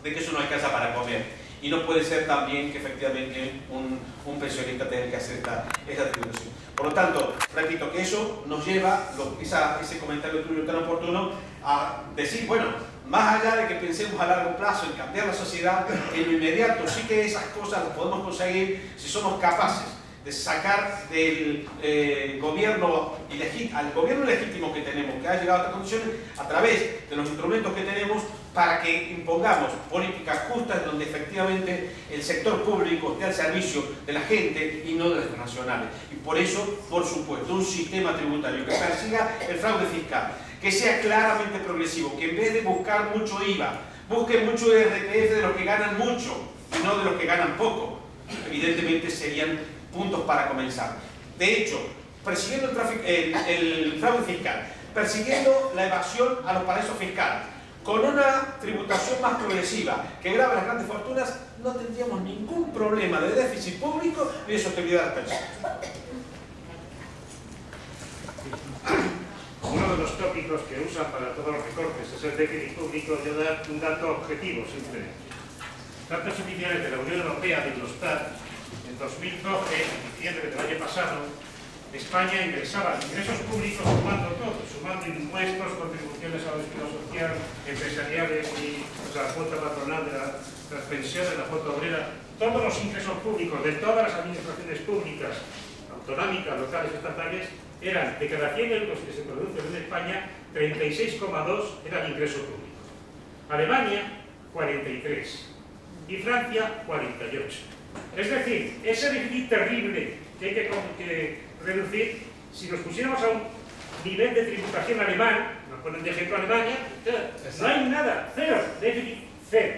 S5: de que eso no alcanza para comer. Y no puede ser también que efectivamente un pensionista tenga que hacer esta tributación. Por lo tanto, repito que eso nos lleva, ese comentario tuyo tan oportuno, a decir, bueno, más allá de que pensemos a largo plazo en cambiar la sociedad, en lo inmediato sí que esas cosas las podemos conseguir si somos capaces de sacar del gobierno legítimo que tenemos, que ha llegado a estas condiciones, a través de los instrumentos que tenemos, para que impongamos políticas justas donde efectivamente el sector público esté al servicio de la gente y no de las transnacionales. Y por eso, por supuesto, un sistema tributario que persiga el fraude fiscal, que sea claramente progresivo, que en vez de buscar mucho IVA, busque mucho IRPF de los que ganan mucho y no de los que ganan poco. Evidentemente serían puntos para comenzar. De hecho, persiguiendo el fraude fiscal, persiguiendo la evasión a los paraísos fiscales, con una tributación más progresiva que grava las grandes fortunas, no tendríamos ningún problema de déficit público ni de sostenibilidad de las pensiones.
S6: Uno de los tópicos que usan para todos los recortes es el déficit público. Yo doy un dato objetivo simplemente. Datos oficiales de la Unión Europea, de Eurostat, en 2012, en diciembre del año pasado, España ingresaba ingresos públicos sumando todo, sumando impuestos, contribuciones a la seguridad social, empresariales y la cuota patronal de las pensiones, la cuota obrera, todos los ingresos públicos de todas las administraciones públicas, autonómicas, locales, estatales, eran de cada 100 euros que se producen en España, 36,2 eran ingreso público. Alemania, 43 y Francia, 48. Es decir, ese déficit terrible que hay que reducir, si nos pusiéramos a un nivel de tributación alemán, nos ponen de ejemplo Alemania, no hay nada, cero, déficit cero.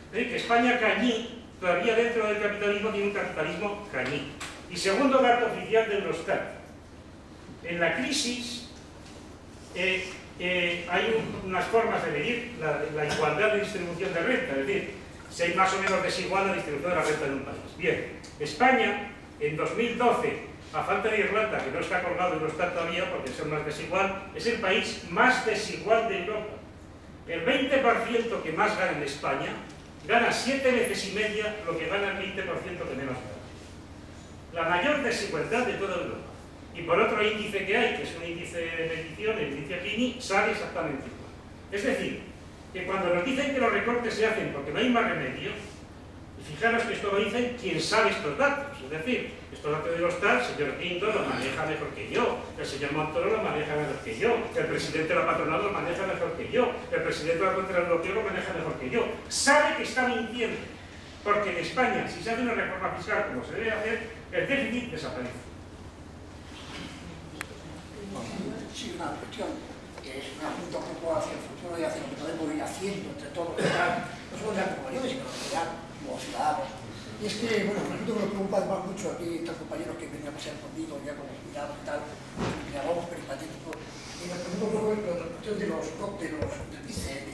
S6: Es decir, que España cañí, todavía dentro del capitalismo, tiene un capitalismo cañí. Y segundo dato oficial de Eurostat, en la crisis hay unas formas de medir la igualdad de distribución de renta, es decir, si hay más o menos desigual la distribución de la renta en un país. Bien, España en 2012, a falta de Irlanda, que no está colgado en Eurostat todavía porque es el más desigual, es el país más desigual de Europa. El 20% que más gana en España gana 7 veces y media lo que gana el 20% que menos gana. La mayor desigualdad de toda Europa. Y por otro índice que hay, que es un índice de medición, el índice Gini, sale exactamente igual. Es decir, que cuando nos dicen que los recortes se hacen porque no hay más remedio, fijaros que esto lo dicen quien sabe estos datos. Es decir, estos datos de Eurostat, el señor Pinto lo maneja mejor que yo, el señor Montoro lo maneja mejor que yo, el presidente de la patronal lo maneja mejor que yo, el presidente de la Contraloría Europea lo maneja mejor que yo. Sabe que está mintiendo, porque en España, si se hace una reforma fiscal como se debe hacer, el déficit desaparece.
S2: Sí, una cuestión que es un apunto que puedo hacia el futuro y hacia lo que podemos ir haciendo entre todos, no solo ya como yo, sino como ciudadanos. Y es que, bueno, resulta que me preocupa además mucho aquí estos compañeros que venían a pasear conmigo, ya como jubilados y tal, jubilados peripatéticos, y me preocupa un poco la cuestión de los cócteles del 15M.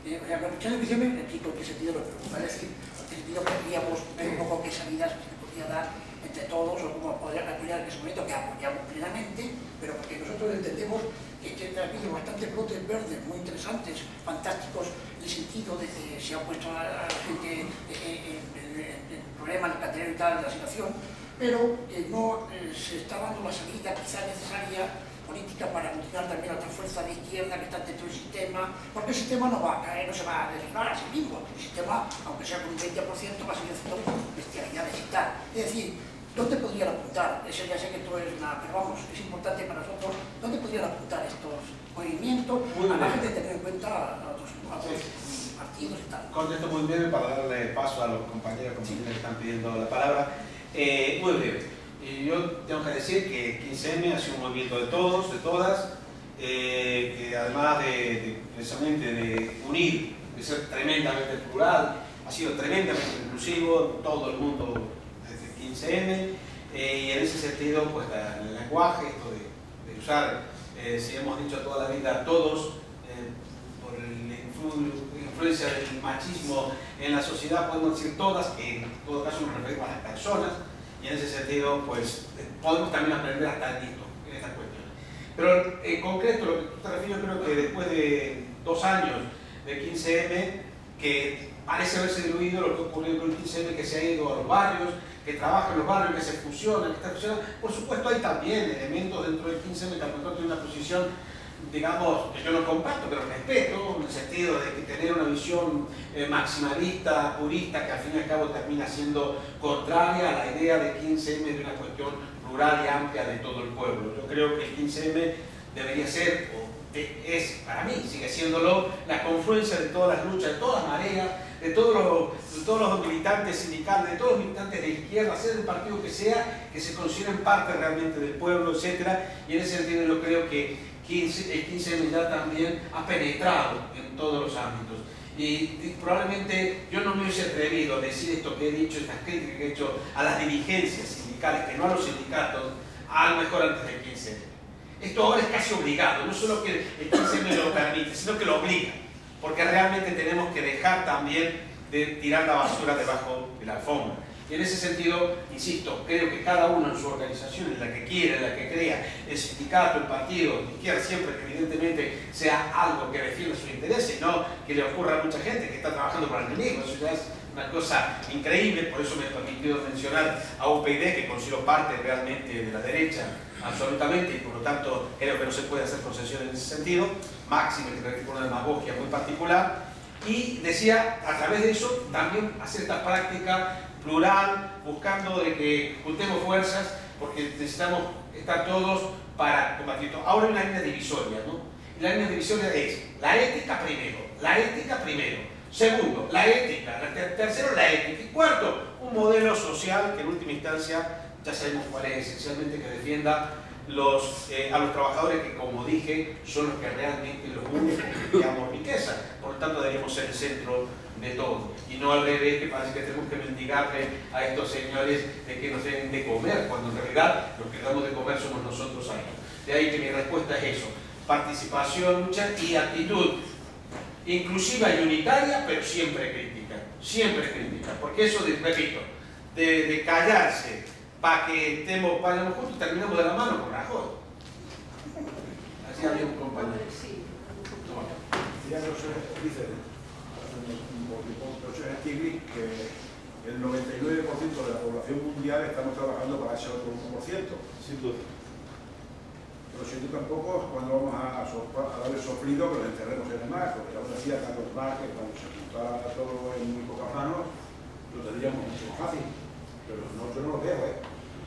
S2: O sea, la cuestión del 15M, explico en qué sentido me preocupa, es decir, en qué sentido queríamos ver un poco qué salidas se podía dar entre todos, o cómo poder apoyar en ese momento, que apoyamos plenamente, pero porque nosotros entendemos que ha habido bastantes brotes verdes muy interesantes, fantásticos, en el sentido de que se ha puesto a la gente el problema, el caterero y tal de la situación, pero no se está dando la salida quizá necesaria política para aglutinar también a otra fuerza de izquierda que está dentro del sistema, porque el sistema no va a caer, no se va a derribar a sí mismo. El sistema, aunque sea con un 20%, va a seguir haciendo bestialidades y tal. Es decir, ¿dónde podrían apuntar? Eso ya sé que esto es una, pero vamos, es importante para nosotros. ¿Dónde podrían apuntar estos movimientos? Además de tener en cuenta a otros partidos y tal.
S5: Contesto muy breve para darle paso a los compañeros que están pidiendo la palabra. Muy breve. Yo tengo que decir que 15M ha sido un movimiento de todos, de todas, que además precisamente de unir, de ser tremendamente plural, ha sido tremendamente inclusivo, todo el mundo desde 15M, y en ese sentido, pues el lenguaje, esto de usar, si hemos dicho toda la vida, todos, por la influencia del machismo en la sociedad, podemos decir todas, que en todo caso nos referimos a las personas, y en ese sentido, pues, podemos también aprender hasta en esta cuestión. Pero en concreto, lo que tú te refieres, creo que después de 2 años de 15M, que parece haberse diluido lo que ocurrió con el 15M, que se ha ido a los barrios, que trabaja en los barrios, que se fusionan, que está fusionando. Por supuesto, hay también elementos dentro del 15M que a lo mejor tiene una posición, digamos, que yo no comparto, pero respeto, en el sentido de que tener una visión maximalista, purista, que al fin y al cabo termina siendo contraria a la idea de 15M de una cuestión plural y amplia de todo el pueblo. Yo creo que el 15M debería ser, o es, para mí, sigue siéndolo, la confluencia de todas las luchas, de todas las mareas, de todos los militantes sindicales, de todos los militantes de izquierda, sea del partido que sea, que se consideren parte realmente del pueblo, etc. Y en ese sentido yo creo que el 15M ya también ha penetrado en todos los ámbitos. Y probablemente yo no me hubiese atrevido a decir esto que he dicho, estas críticas que he hecho a las dirigencias sindicales, que no a los sindicatos, a lo mejor antes del 15M. Esto ahora es casi obligado, no solo que el 15M lo permite, sino que lo obliga, porque realmente tenemos que dejar también de tirar la basura debajo de la alfombra. Y en ese sentido, insisto, creo que cada uno en su organización, en la que quiera, en la que crea, el sindicato, el partido, el que quiera, siempre que evidentemente sea algo que defienda sus intereses, no que le ocurra a mucha gente que está trabajando para el enemigo. Eso ya es una cosa increíble, por eso me he permitido mencionar a UPyD, que considero parte realmente de la derecha, absolutamente, y por lo tanto creo que no se puede hacer concesiones en ese sentido, máximo que requiere una demagogia muy particular, y decía, a través de eso, también hacer esta práctica plural, buscando de que juntemos fuerzas, porque necesitamos estar todos para combatir esto. Ahora hay una línea divisoria, ¿no? Y la línea divisoria es la ética primero, segundo, la ética, tercero, la ética, y cuarto, un modelo social que en última instancia ya sabemos cuál es, esencialmente que defienda a los trabajadores que, como dije, son los que realmente los únicos que creamos riqueza. Por lo tanto, deberíamos ser el centro de todo. Y no al revés, que parece que tenemos que mendigarle a estos señores de que nos den de comer, cuando en realidad los que damos de comer somos nosotros a ellos. De ahí que mi respuesta es eso: participación, lucha y actitud inclusiva y unitaria, pero siempre crítica. Siempre crítica. Porque eso, repito, de callarse para que vayamos juntos y terminemos de la mano con Rajoy. Así había un compañero.
S7: Ya no se dice, que el 99% de la población mundial estamos trabajando para ese otro 1%.
S5: Sin duda.
S7: Pero si tú tampoco, cuando vamos a darle sofrido, que lo enterremos en el mar, porque aún decía Carlos Marx que cuando se juntara todo en muy pocas manos, lo tendríamos mucho más fácil. Pero no, yo no lo veo, ¿eh?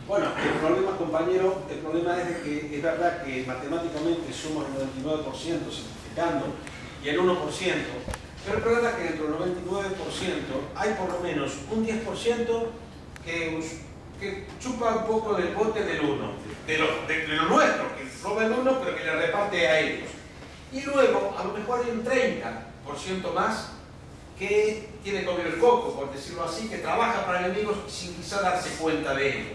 S5: Bueno, el problema, compañero, el problema es de que es verdad que matemáticamente somos el 99% simplificando y el 1%, pero el problema es que dentro del 99% hay por lo menos un 10% que chupa un poco del bote del 1, de lo nuestro, que roba el 1 pero que le reparte a ellos. Y luego, a lo mejor hay un 30% más que tiene comido el coco, por decirlo así, que trabaja para enemigos sin quizá darse cuenta de ello.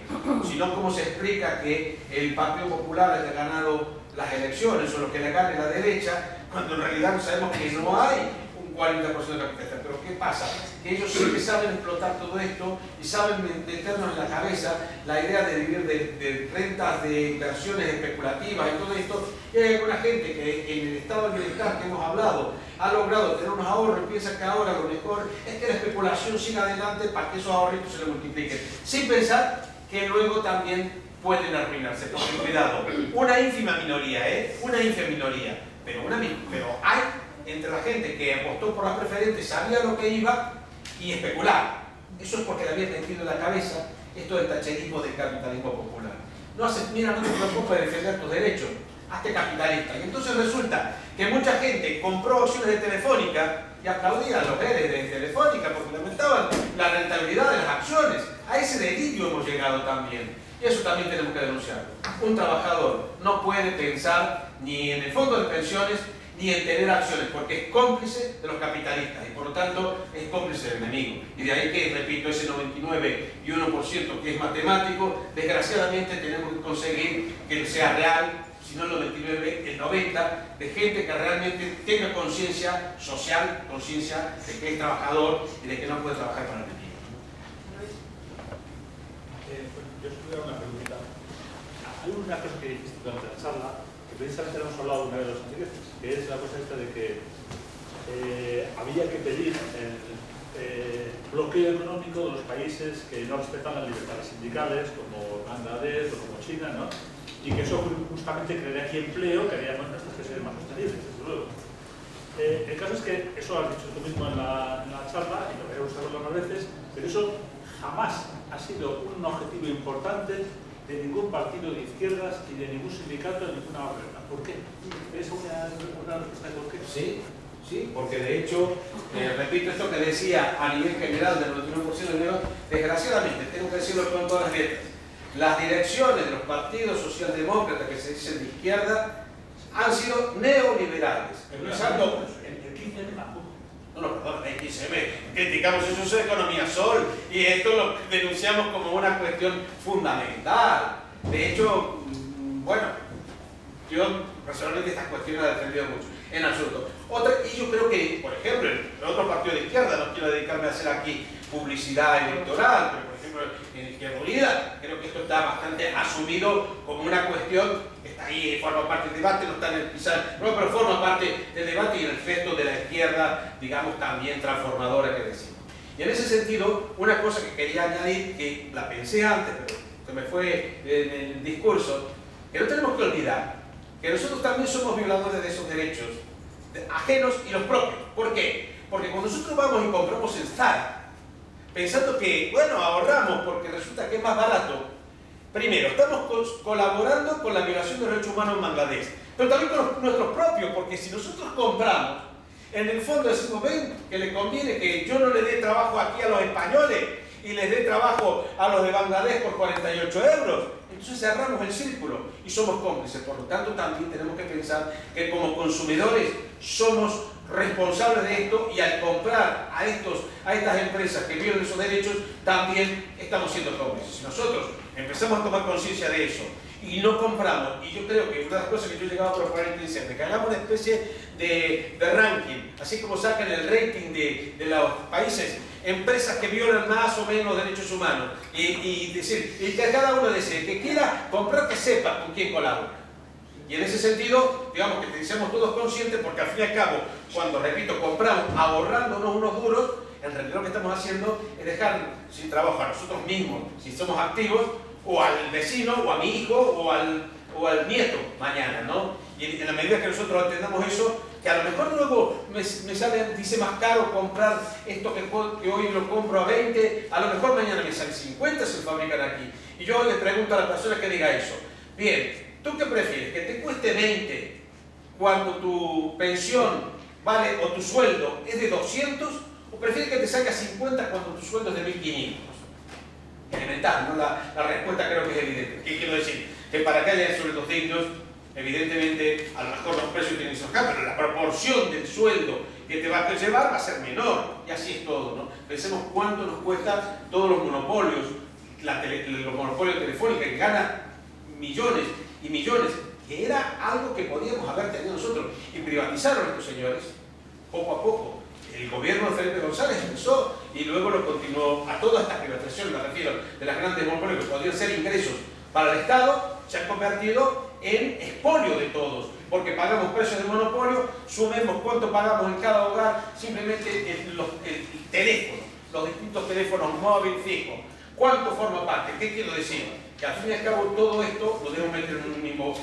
S5: Sino cómo se explica que el Partido Popular haya ganado las elecciones o lo que le gane la derecha, cuando en realidad sabemos que no hay un 40% de capitalistas. Pero ¿qué pasa? Que ellos sí que saben explotar todo esto y saben meternos en la cabeza la idea de vivir de rentas, de inversiones especulativas y todo esto. Y hay alguna gente que en el estado del bienestar que hemos hablado ha logrado tener unos ahorros y piensa que ahora lo mejor es que la especulación siga adelante para que esos ahorritos se le multipliquen, sin pensar que luego también pueden arruinarse. Porque cuidado, una ínfima minoría, una ínfima minoría, pero hay entre la gente que apostó por las preferentes, sabía lo que iba y especulaba. Eso es porque le habían metido en la cabeza esto del tacherismo del capitalismo popular. Mira, no te preocupes de defender tus derechos, hazte capitalista. Y entonces resulta que mucha gente compró acciones de Telefónica y aplaudía a los héroes de Telefónica porque lamentaban la rentabilidad de las acciones. A ese delirio hemos llegado también. Y eso también tenemos que denunciarlo. Un trabajador no puede pensar ni en el fondo de pensiones ni en tener acciones, porque es cómplice de los capitalistas y por lo tanto es cómplice del enemigo. Y de ahí que, repito, ese 99 y 1% que es matemático, desgraciadamente tenemos que conseguir que sea real, si no el 99, el 90, de gente que realmente tenga conciencia social, conciencia de que es trabajador y de que no puede trabajar para el enemigo.
S8: Yo os voy a dar una pregunta. Hay una cosa que dijiste durante la charla, que precisamente hemos hablado una de los anteriores, que es la cosa esta de que había que pedir el bloqueo económico de los países que no respetan las libertades sindicales, como Bangladesh o como China, ¿no? Y que eso justamente crearía aquí empleo, que haría nuestras sociedades más sostenibles, desde luego. El caso es que eso lo has dicho tú mismo en la charla, y lo he usado algunas veces, pero eso jamás ha sido un objetivo importante de ningún partido de izquierdas y de ningún sindicato de ninguna otra. ¿Por qué? ¿Es una respuesta de por qué?
S5: Sí, porque de hecho, repito esto que decía a nivel general del 99% de desgraciadamente, tengo que decirlo con todas las letras, las direcciones de los partidos socialdemócratas que se dicen de izquierda han sido neoliberales. Empezando
S8: el 15M tampoco.
S5: No, perdón, el 15M. Criticamos eso de economía sol y esto lo denunciamos como una cuestión fundamental. De hecho, bueno, yo personalmente estas cuestiones las he defendido mucho, en absoluto. Y yo creo que, por ejemplo, en otro partido de izquierda, no quiero dedicarme a hacer aquí publicidad electoral, pero por ejemplo en Izquierda Unida, creo que esto está bastante asumido como una cuestión que está ahí, forma parte del debate, no está en el quizás, no, pero forma parte del debate y en el gesto de la izquierda, digamos, también transformadora que decimos. Y en ese sentido, una cosa que quería añadir, que la pensé antes, pero se me fue en el discurso, que no tenemos que olvidar que nosotros también somos violadores de esos derechos ajenos y los propios. ¿Por qué? Porque cuando nosotros vamos y compramos en Zara, pensando que, bueno, ahorramos porque resulta que es más barato, primero, estamos colaborando con la violación de los derechos humanos en Bangladesh, pero también con nuestros propios, porque si nosotros compramos, en el fondo decimos, ven, que le conviene que yo no le dé trabajo aquí a los españoles y les dé trabajo a los de Bangladesh por 48 euros. Entonces cerramos el círculo y somos cómplices. Por lo tanto, también tenemos que pensar que como consumidores somos responsables de esto y al comprar a estas empresas que violan esos derechos, también estamos siendo cómplices. Si nosotros empezamos a tomar conciencia de eso y no compramos, y yo creo que una de las cosas que yo llegaba a proponer en diciembre, que hagamos una especie de ranking, así como sacan el rating de los países, empresas que violan más o menos derechos humanos, y decir, y que cada uno dice, que quiera comprar, que sepa con quién colabora. Y en ese sentido, digamos que seamos todos conscientes, porque al fin y al cabo, cuando, repito, compramos ahorrándonos unos duros, en realidad lo que estamos haciendo es dejar sin trabajo a nosotros mismos, si somos activos, o al vecino, o a mi hijo, o al nieto mañana, ¿no? Y en la medida que nosotros entendamos eso, que a lo mejor luego me sale, dice más caro comprar esto que hoy lo compro a 20, a lo mejor mañana me sale 50 si lo fabrican aquí. Y yo le pregunto a la persona que diga eso, bien, ¿tú qué prefieres? ¿Que te cueste 20 cuando tu pensión vale o tu sueldo es de 200? ¿O prefieres que te salga 50 cuando tu sueldo es de 1500? Elemental, ¿no? La respuesta creo que es evidente. ¿Qué quiero decir? Que para que haya sueldos dignos, evidentemente, a lo mejor los precios tienen que ser, pero la proporción del sueldo
S3: que te va a llevar va a ser menor, y así es todo, ¿no? Pensemos cuánto nos cuesta todos los monopolios, los monopolios telefónicos, que ganan millones y millones, que era algo que podíamos haber tenido nosotros, y privatizaron estos señores, poco a poco. El gobierno de Felipe González empezó y luego lo continuó a toda esta privatización, me refiero, de las grandes monopolios que podían ser ingresos para el Estado, se han convertido en expolio de todos, porque pagamos precios de monopolio, sumemos cuánto pagamos en cada hogar, simplemente el teléfono, los distintos teléfonos móvil, fijo. ¿Cuánto forma parte? ¿Qué quiero decir? Que al fin y al cabo todo esto lo debemos meter en un mismo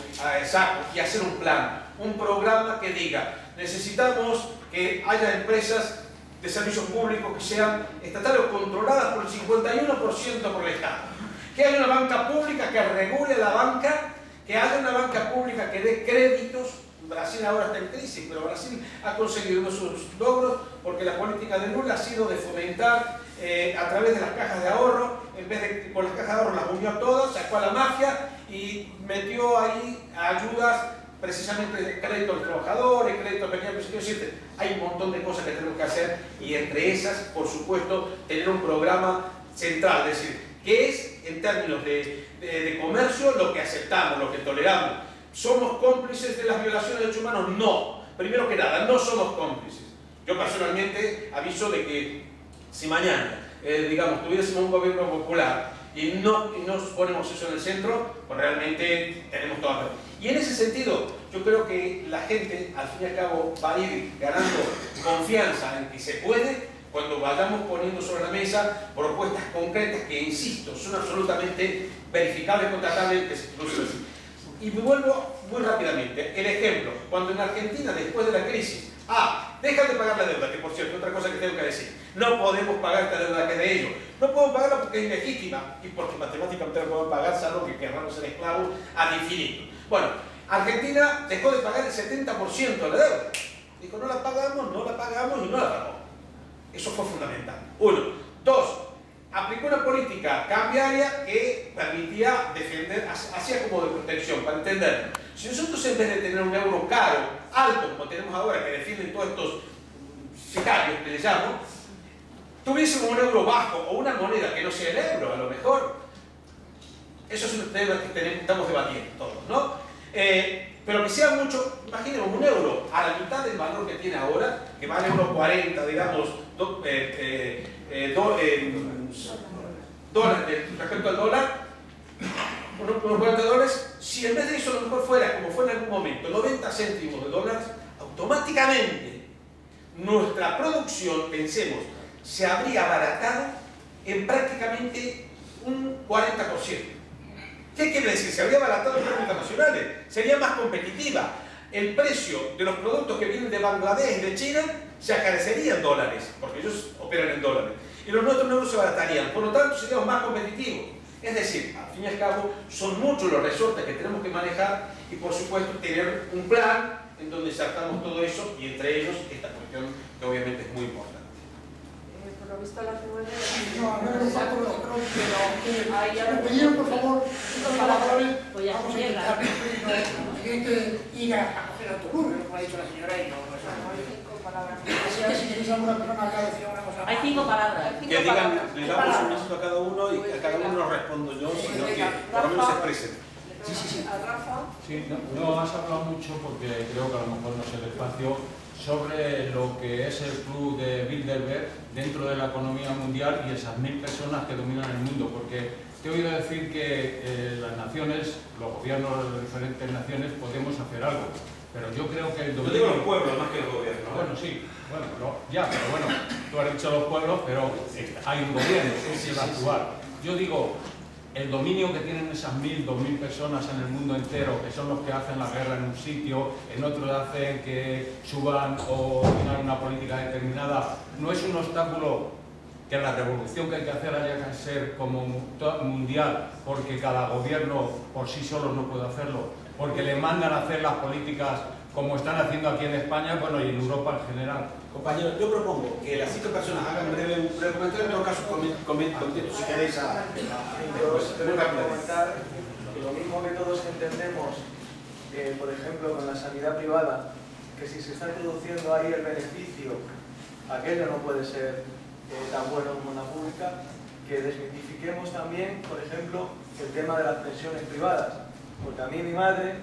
S3: saco y hacer un plan, un programa que diga, necesitamos que haya empresas de servicios públicos que sean estatales o controladas por el 51% por el Estado. Que haya una banca pública que regule la banca, que haya una banca pública que dé créditos. Brasil ahora está en crisis, pero Brasil ha conseguido unos logros porque la política de Lula ha sido de fomentar a través de las cajas de ahorro, en vez de con las cajas de ahorro las unió todas, sacó a la mafia y metió ahí ayudas, precisamente de crédito a los trabajadores, crédito a pequeños empresarios. Hay un montón de cosas que tenemos que hacer y entre esas, por supuesto, tener un programa central, es decir, ¿qué es en términos de comercio lo que aceptamos, lo que toleramos? ¿Somos cómplices de las violaciones de derechos humanos? No. Primero que nada, no somos cómplices. Yo personalmente aviso de que si mañana, digamos, tuviésemos un gobierno popular y no ponemos eso en el centro, pues realmente tenemos toda la razón. Y en ese sentido, yo creo que la gente, al fin y al cabo, va a ir ganando confianza en que se puede cuando vayamos poniendo sobre la mesa propuestas concretas que, insisto, son absolutamente verificables, constatables. Y me vuelvo muy rápidamente. El ejemplo, cuando en Argentina, después de la crisis, dejan de pagar la deuda, que por cierto, otra cosa que tengo que decir, no podemos pagar esta deuda que es de ellos. No podemos pagarla porque es ilegítima y porque matemáticamente no podemos pagar, salvo que queramos ser esclavos al infinito. Bueno, Argentina dejó de pagar el 70% de la deuda. Dijo, no la pagamos y no la pagó. Eso fue fundamental. Uno. Dos, aplicó una política cambiaria que permitía defender, hacía como de protección, para entender. Si nosotros en vez de tener un euro caro, alto, como tenemos ahora, que defienden todos estos sicarios que le llamo, tuviésemos un euro bajo o una moneda que no sea el euro, a lo mejor, eso es un tema que estamos debatiendo todos, ¿no? Pero que sea mucho, imaginemos un euro a la mitad del valor que tiene ahora, que vale unos 40, digamos, dólares respecto al dólar, unos 40 dólares, si en vez de eso a lo mejor fuera, como fue en algún momento, 90 céntimos de dólares, automáticamente nuestra producción, pensemos, se habría abaratado en prácticamente un 40%. ¿Qué quiere decir? Se habría abaratado en términos internacionales, sería más competitiva. El precio de los productos que vienen de Bangladesh y de China se acarecería en dólares, porque ellos operan en dólares. Y los nuestros euros se abaratarían, por lo tanto seríamos más competitivos. Es decir, al fin y al cabo, son muchos los resortes que tenemos que manejar y por supuesto tener un plan en donde sacamos todo eso y entre ellos esta cuestión que obviamente es muy importante.
S9: Por lo visto la CVD...
S2: No es falta los otros, pero me pidieron por favor,
S9: pues ya
S2: vamos a intentar que ir a coger autobús, como ha dicho la señora, y no si tenéis alguna persona que ha decidido una cosa.
S9: Hay 5 palabras.
S5: Que digan, le damos un minuto a cada uno y a cada uno nos respondo yo, sino que por lo menos se expresen.
S2: Sí.
S9: ¿A Rafa?
S10: Sí, no has hablado mucho porque creo que a lo mejor no es el espacio sobre lo que es el club de Bilderberg dentro de la economía mundial y esas 1000 personas que dominan el mundo, porque te he oído decir que las naciones, los gobiernos de las diferentes naciones podemos hacer algo, pero yo creo que el dominio...
S5: Yo digo los pueblos más que el gobierno.
S10: Bueno, sí, bueno, pero bueno, tú has dicho los pueblos, pero hay un gobierno que va a actuar. Yo digo, el dominio que tienen esas 1000, 2000 personas en el mundo entero, que son los que hacen la guerra en un sitio, en otro hacen que suban o tengan una política determinada, no es un obstáculo que la revolución que hay que hacer haya que ser como mundial, porque cada gobierno por sí solo no puede hacerlo, porque le mandan a hacer las políticas como están haciendo aquí en España, bueno, y en Europa en general.
S5: Compañeros, yo propongo que las 5 personas hagan un breve comentario, en todo caso comenten si queréis
S11: Yo comentar que lo mismo que todos entendemos, por ejemplo, con la sanidad privada, que si se está introduciendo ahí el beneficio, aquello no puede ser tan bueno como una pública, que desmitifiquemos también, por ejemplo, el tema de las pensiones privadas. Porque a mí mi madre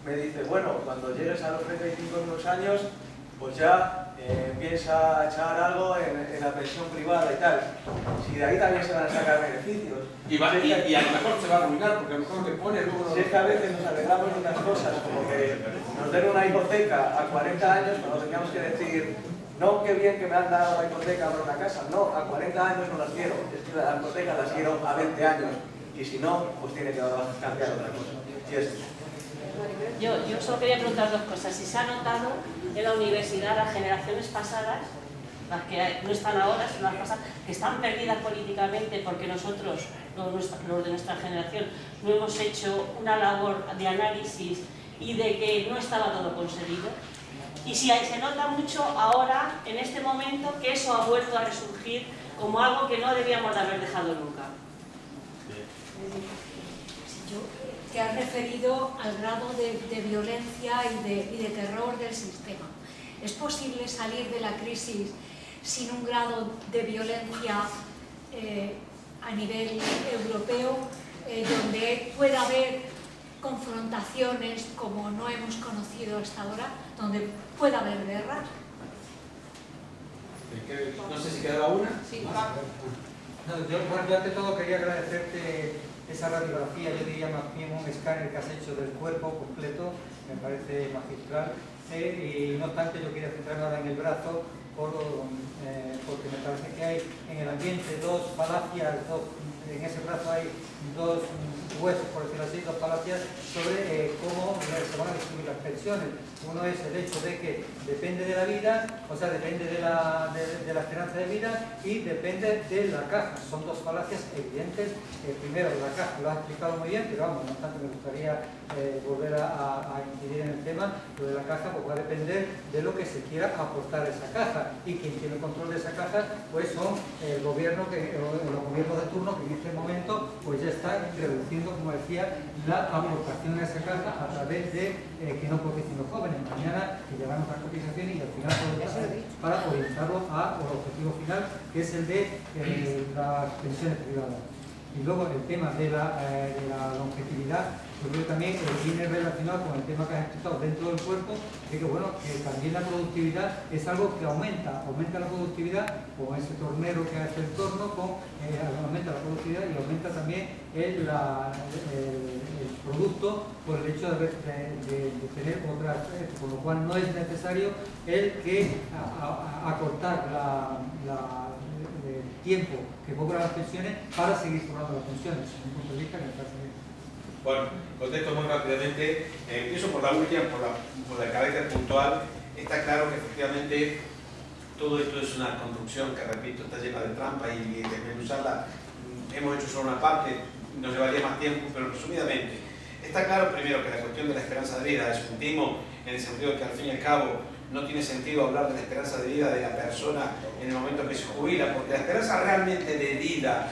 S11: me dice, bueno, cuando llegues a los 35 unos años, pues ya empieza a echar algo en la pensión privada y tal. Si de ahí también se van a sacar beneficios.
S5: Y a lo mejor se va a arruinar, porque a lo mejor lo que pone luego...
S11: Si es que a veces nos alegramos de unas cosas, como que nos den una hipoteca a 40 años, cuando tengamos que decir, no, qué bien que me han dado la hipoteca para una casa, no, a 40 años no las quiero, es que la hipoteca las quiero a 20 años, y si no, pues tiene que cambiar otra cosa. Y es eso.
S9: Yo solo quería preguntar dos cosas. Si se ha notado en la universidad las generaciones pasadas, las que no están ahora, sino las pasadas, que están perdidas políticamente porque nosotros, los de nuestra generación, no hemos hecho una labor de análisis y de que no estaba todo conseguido. Y si se nota mucho ahora, en este momento, que eso ha vuelto a resurgir como algo que no debíamos de haber dejado nunca.
S12: Que has referido al grado de violencia y de terror del sistema. ¿Es posible salir de la crisis sin un grado de violencia a nivel europeo, donde pueda haber confrontaciones como no hemos conocido hasta ahora, donde pueda haber guerra?
S5: No sé si quedaba una.
S9: Sí,
S13: no, yo ante todo quería agradecerte esa radiografía, yo diría más bien un escáner que has hecho del cuerpo completo, me parece magistral, y no obstante yo quería centrarme ahora en el brazo, porque me parece que hay en el ambiente dos falacias, en ese brazo hay dos huesos, por decirlo así, dos falacias sobre cómo se van a distribuir las pensiones. Uno es el hecho de que depende de la vida, o sea, depende de la esperanza de vida y depende de la caja. Son dos falacias evidentes. Primero, la caja lo has explicado muy bien, pero vamos, no obstante me gustaría volver a incidir en el tema. Lo de la caja pues, va a depender de lo que se quiera aportar a esa caja, y quien tiene el control de esa caja pues son el gobierno los gobiernos de turno, que en este momento pues ya están reduciendo, como decía, la aportación a esa caja a través de que no coticen los jóvenes. Mañana que llevan otras cotizaciones y al final para orientarlo al objetivo final, que es el de las pensiones privadas. Y luego el tema de la longevidad, yo creo que también viene relacionado con el tema que has explicado dentro del cuerpo, que bueno, que también la productividad es algo que aumenta la productividad con ese tornero que hace el torno, aumenta la productividad y aumenta también el producto por el hecho de tener otras, por lo cual no es necesario el que acortar el tiempo que cobran las pensiones para seguir cobrando las pensiones. Desde un punto de vista que me parece bien.
S5: Bueno, contesto muy rápidamente. Empiezo por la última, por el carácter puntual. Está claro que efectivamente todo esto es una construcción que, repito, está llena de trampas y desmenuzarla hemos hecho solo una parte, nos llevaría más tiempo, pero resumidamente. Está claro primero que la cuestión de la esperanza de vida discutimos en el sentido de que al fin y al cabo no tiene sentido hablar de la esperanza de vida de la persona en el momento que se jubila, porque la esperanza realmente de vida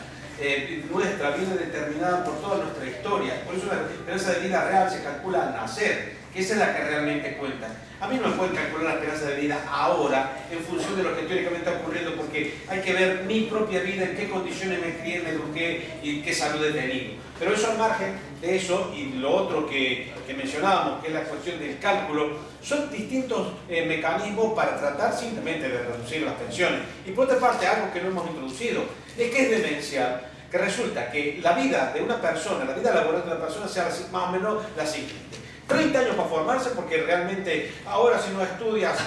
S5: nuestra viene determinada por toda nuestra historia. Por eso la esperanza de vida real se calcula al nacer, que esa es la que realmente cuenta. A mí no me pueden calcular la esperanza de vida ahora en función de lo que teóricamente está ocurriendo, porque hay que ver mi propia vida, en qué condiciones me crié, me eduqué y qué salud he tenido. Pero eso al margen de eso y lo otro que mencionábamos, que es la cuestión del cálculo, son distintos mecanismos para tratar simplemente de reducir las pensiones. Y por otra parte, algo que no hemos introducido, es que es demencial que resulta que la vida de una persona, la vida laboral de una persona sea más o menos la siguiente. 30 años para formarse, porque realmente ahora si no estudias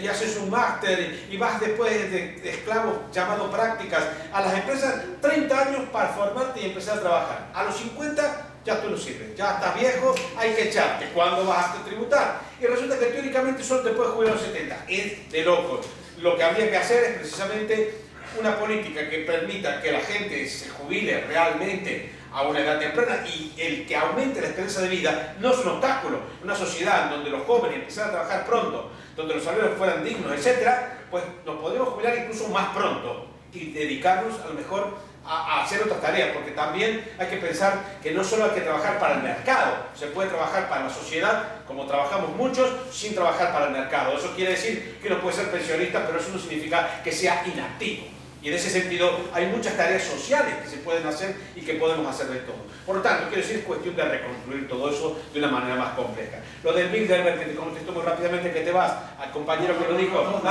S5: y haces un máster y vas después de esclavo llamado prácticas a las empresas, 30 años para formarte y empezar a trabajar. A los 50 ya tú no sirves, ya estás viejo, hay que echarte. ¿Cuándo vas a tributar? Y resulta que teóricamente solo te puedes jubilar a los 70. Es de locos. Lo que habría que hacer es precisamente una política que permita que la gente se jubile realmente a una edad temprana, y el que aumente la esperanza de vida no es un obstáculo. Una sociedad en donde los jóvenes empezaran a trabajar pronto, donde los salarios fueran dignos, etc., pues nos podríamos jubilar incluso más pronto y dedicarnos a lo mejor a hacer otras tareas, porque también hay que pensar que no solo hay que trabajar para el mercado, se puede trabajar para la sociedad, como trabajamos muchos, sin trabajar para el mercado. Eso quiere decir que uno puede ser pensionista, pero eso no significa que sea inactivo. Y en ese sentido hay muchas tareas sociales que se pueden hacer y que podemos hacer de todo. Por lo tanto, quiero decir, es cuestión de reconstruir todo eso de una manera más compleja. Lo del Bilderberg, que te contestó muy rápidamente que te vas, al compañero que lo dijo,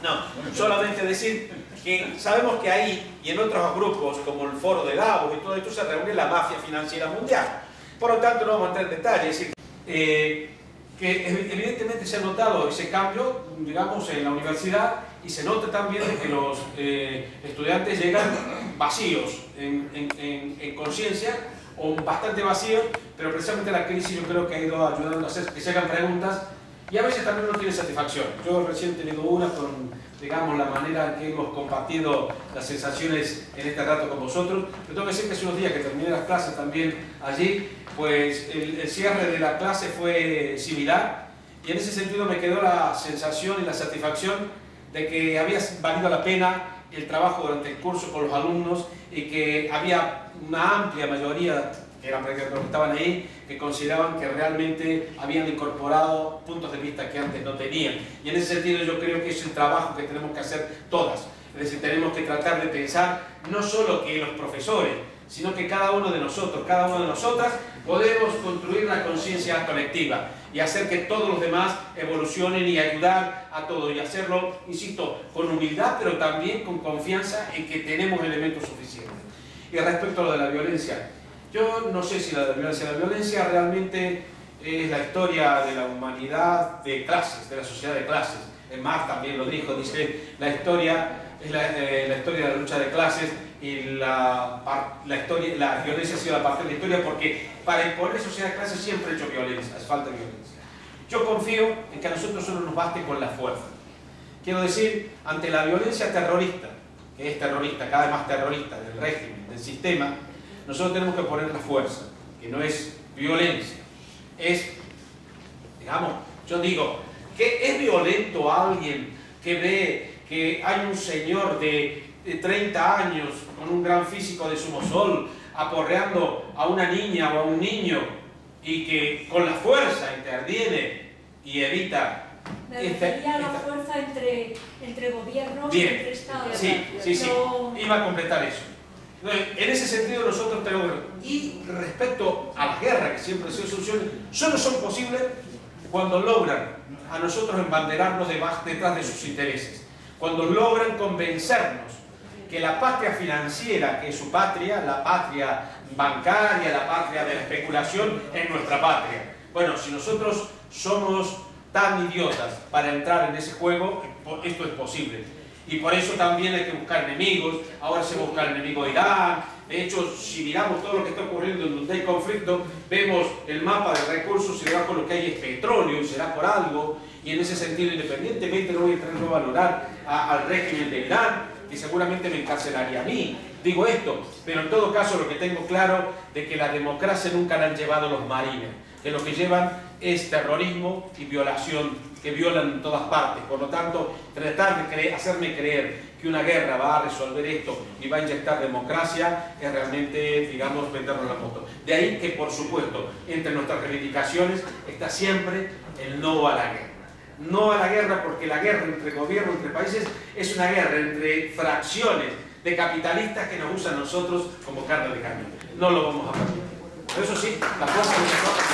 S5: no, solamente decir que sabemos que ahí y en otros grupos, como el Foro de Davos y todo esto, se reúne la mafia financiera mundial. Por lo tanto, no vamos a entrar en detalle, es decir, que evidentemente se ha notado ese cambio, digamos, en la universidad, y se nota también que los estudiantes llegan vacíos en conciencia, o bastante vacíos, pero precisamente la crisis yo creo que ha ido ayudando a hacer que se hagan preguntas, y a veces también uno tiene satisfacción. Yo recién he tenido una con, digamos, la manera en que hemos compartido las sensaciones en este rato con vosotros. Pero tengo que decir que hace unos días que terminé las clases también allí, pues el cierre de la clase fue similar, y en ese sentido me quedó la sensación y la satisfacción de que había valido la pena el trabajo durante el curso con los alumnos, y que había una amplia mayoría, que eran prácticamente los que estaban ahí, que consideraban que realmente habían incorporado puntos de vista que antes no tenían. Y en ese sentido yo creo que es el trabajo que tenemos que hacer todas. Es decir, tenemos que tratar de pensar no solo que los profesores, sino que cada uno de nosotros, cada una de nosotras, podemos construir la conciencia colectiva y hacer que todos los demás evolucionen y ayudar a todos, y hacerlo, insisto, con humildad, pero también con confianza en que tenemos elementos suficientes. Y respecto a lo de la violencia, yo no sé si la violencia realmente es la historia de la humanidad de clases, de la sociedad de clases. Marx también lo dijo, dice, la historia es la historia de la lucha de clases, y la violencia ha sido la parte de la historia, porque para imponer sociedad de clases siempre ha hecho violencia, hace falta violencia. Yo confío en que a nosotros solo nos baste con la fuerza. Quiero decir, ante la violencia terrorista, que es terrorista, cada vez más terrorista, del régimen, del sistema, nosotros tenemos que poner la fuerza, que no es violencia, es, digamos, yo digo, que es violento alguien que ve que hay un señor de 30 años con un gran físico de Somosol aporreando a una niña o a un niño, y que con la fuerza interviene y evita.
S12: Me refería a la fuerza entre gobiernos
S5: Bien,
S12: y entre estados.
S5: Sí, iba a completar eso. Entonces, en ese sentido nosotros tenemos que... Y respecto a la guerra, que siempre ha sido solución, solo son posibles cuando logran a nosotros embanderarnos detrás de sus intereses, cuando logran convencernos que la patria financiera, que es su patria, la patria bancaria, la patria de la especulación, es nuestra patria. Bueno, si nosotros somos tan idiotas para entrar en ese juego, esto es posible. Y por eso también hay que buscar enemigos. Ahora se busca el enemigo de Irán. De hecho, si miramos todo lo que está ocurriendo en donde hay conflicto, vemos el mapa de recursos y debajo lo que hay es petróleo, y será por algo. Y en ese sentido, independientemente, no voy a entrar a valorar al régimen de Irán, que seguramente me encarcelaría a mí. Digo esto, pero en todo caso lo que tengo claro de que la democracia nunca la han llevado los marines, que lo que llevan es terrorismo y violación, que violan en todas partes. Por lo tanto, tratar de hacerme creer que una guerra va a resolver esto y va a inyectar democracia es realmente, digamos, vendernos la moto. De ahí que, por supuesto, entre nuestras reivindicaciones está siempre el no a la guerra. No a la guerra, porque la guerra entre gobiernos, entre países, es una guerra entre fracciones de capitalistas que nos usan a nosotros como carne de cañón. No lo vamos a permitir. Pero eso sí, la fuerza de nosotros...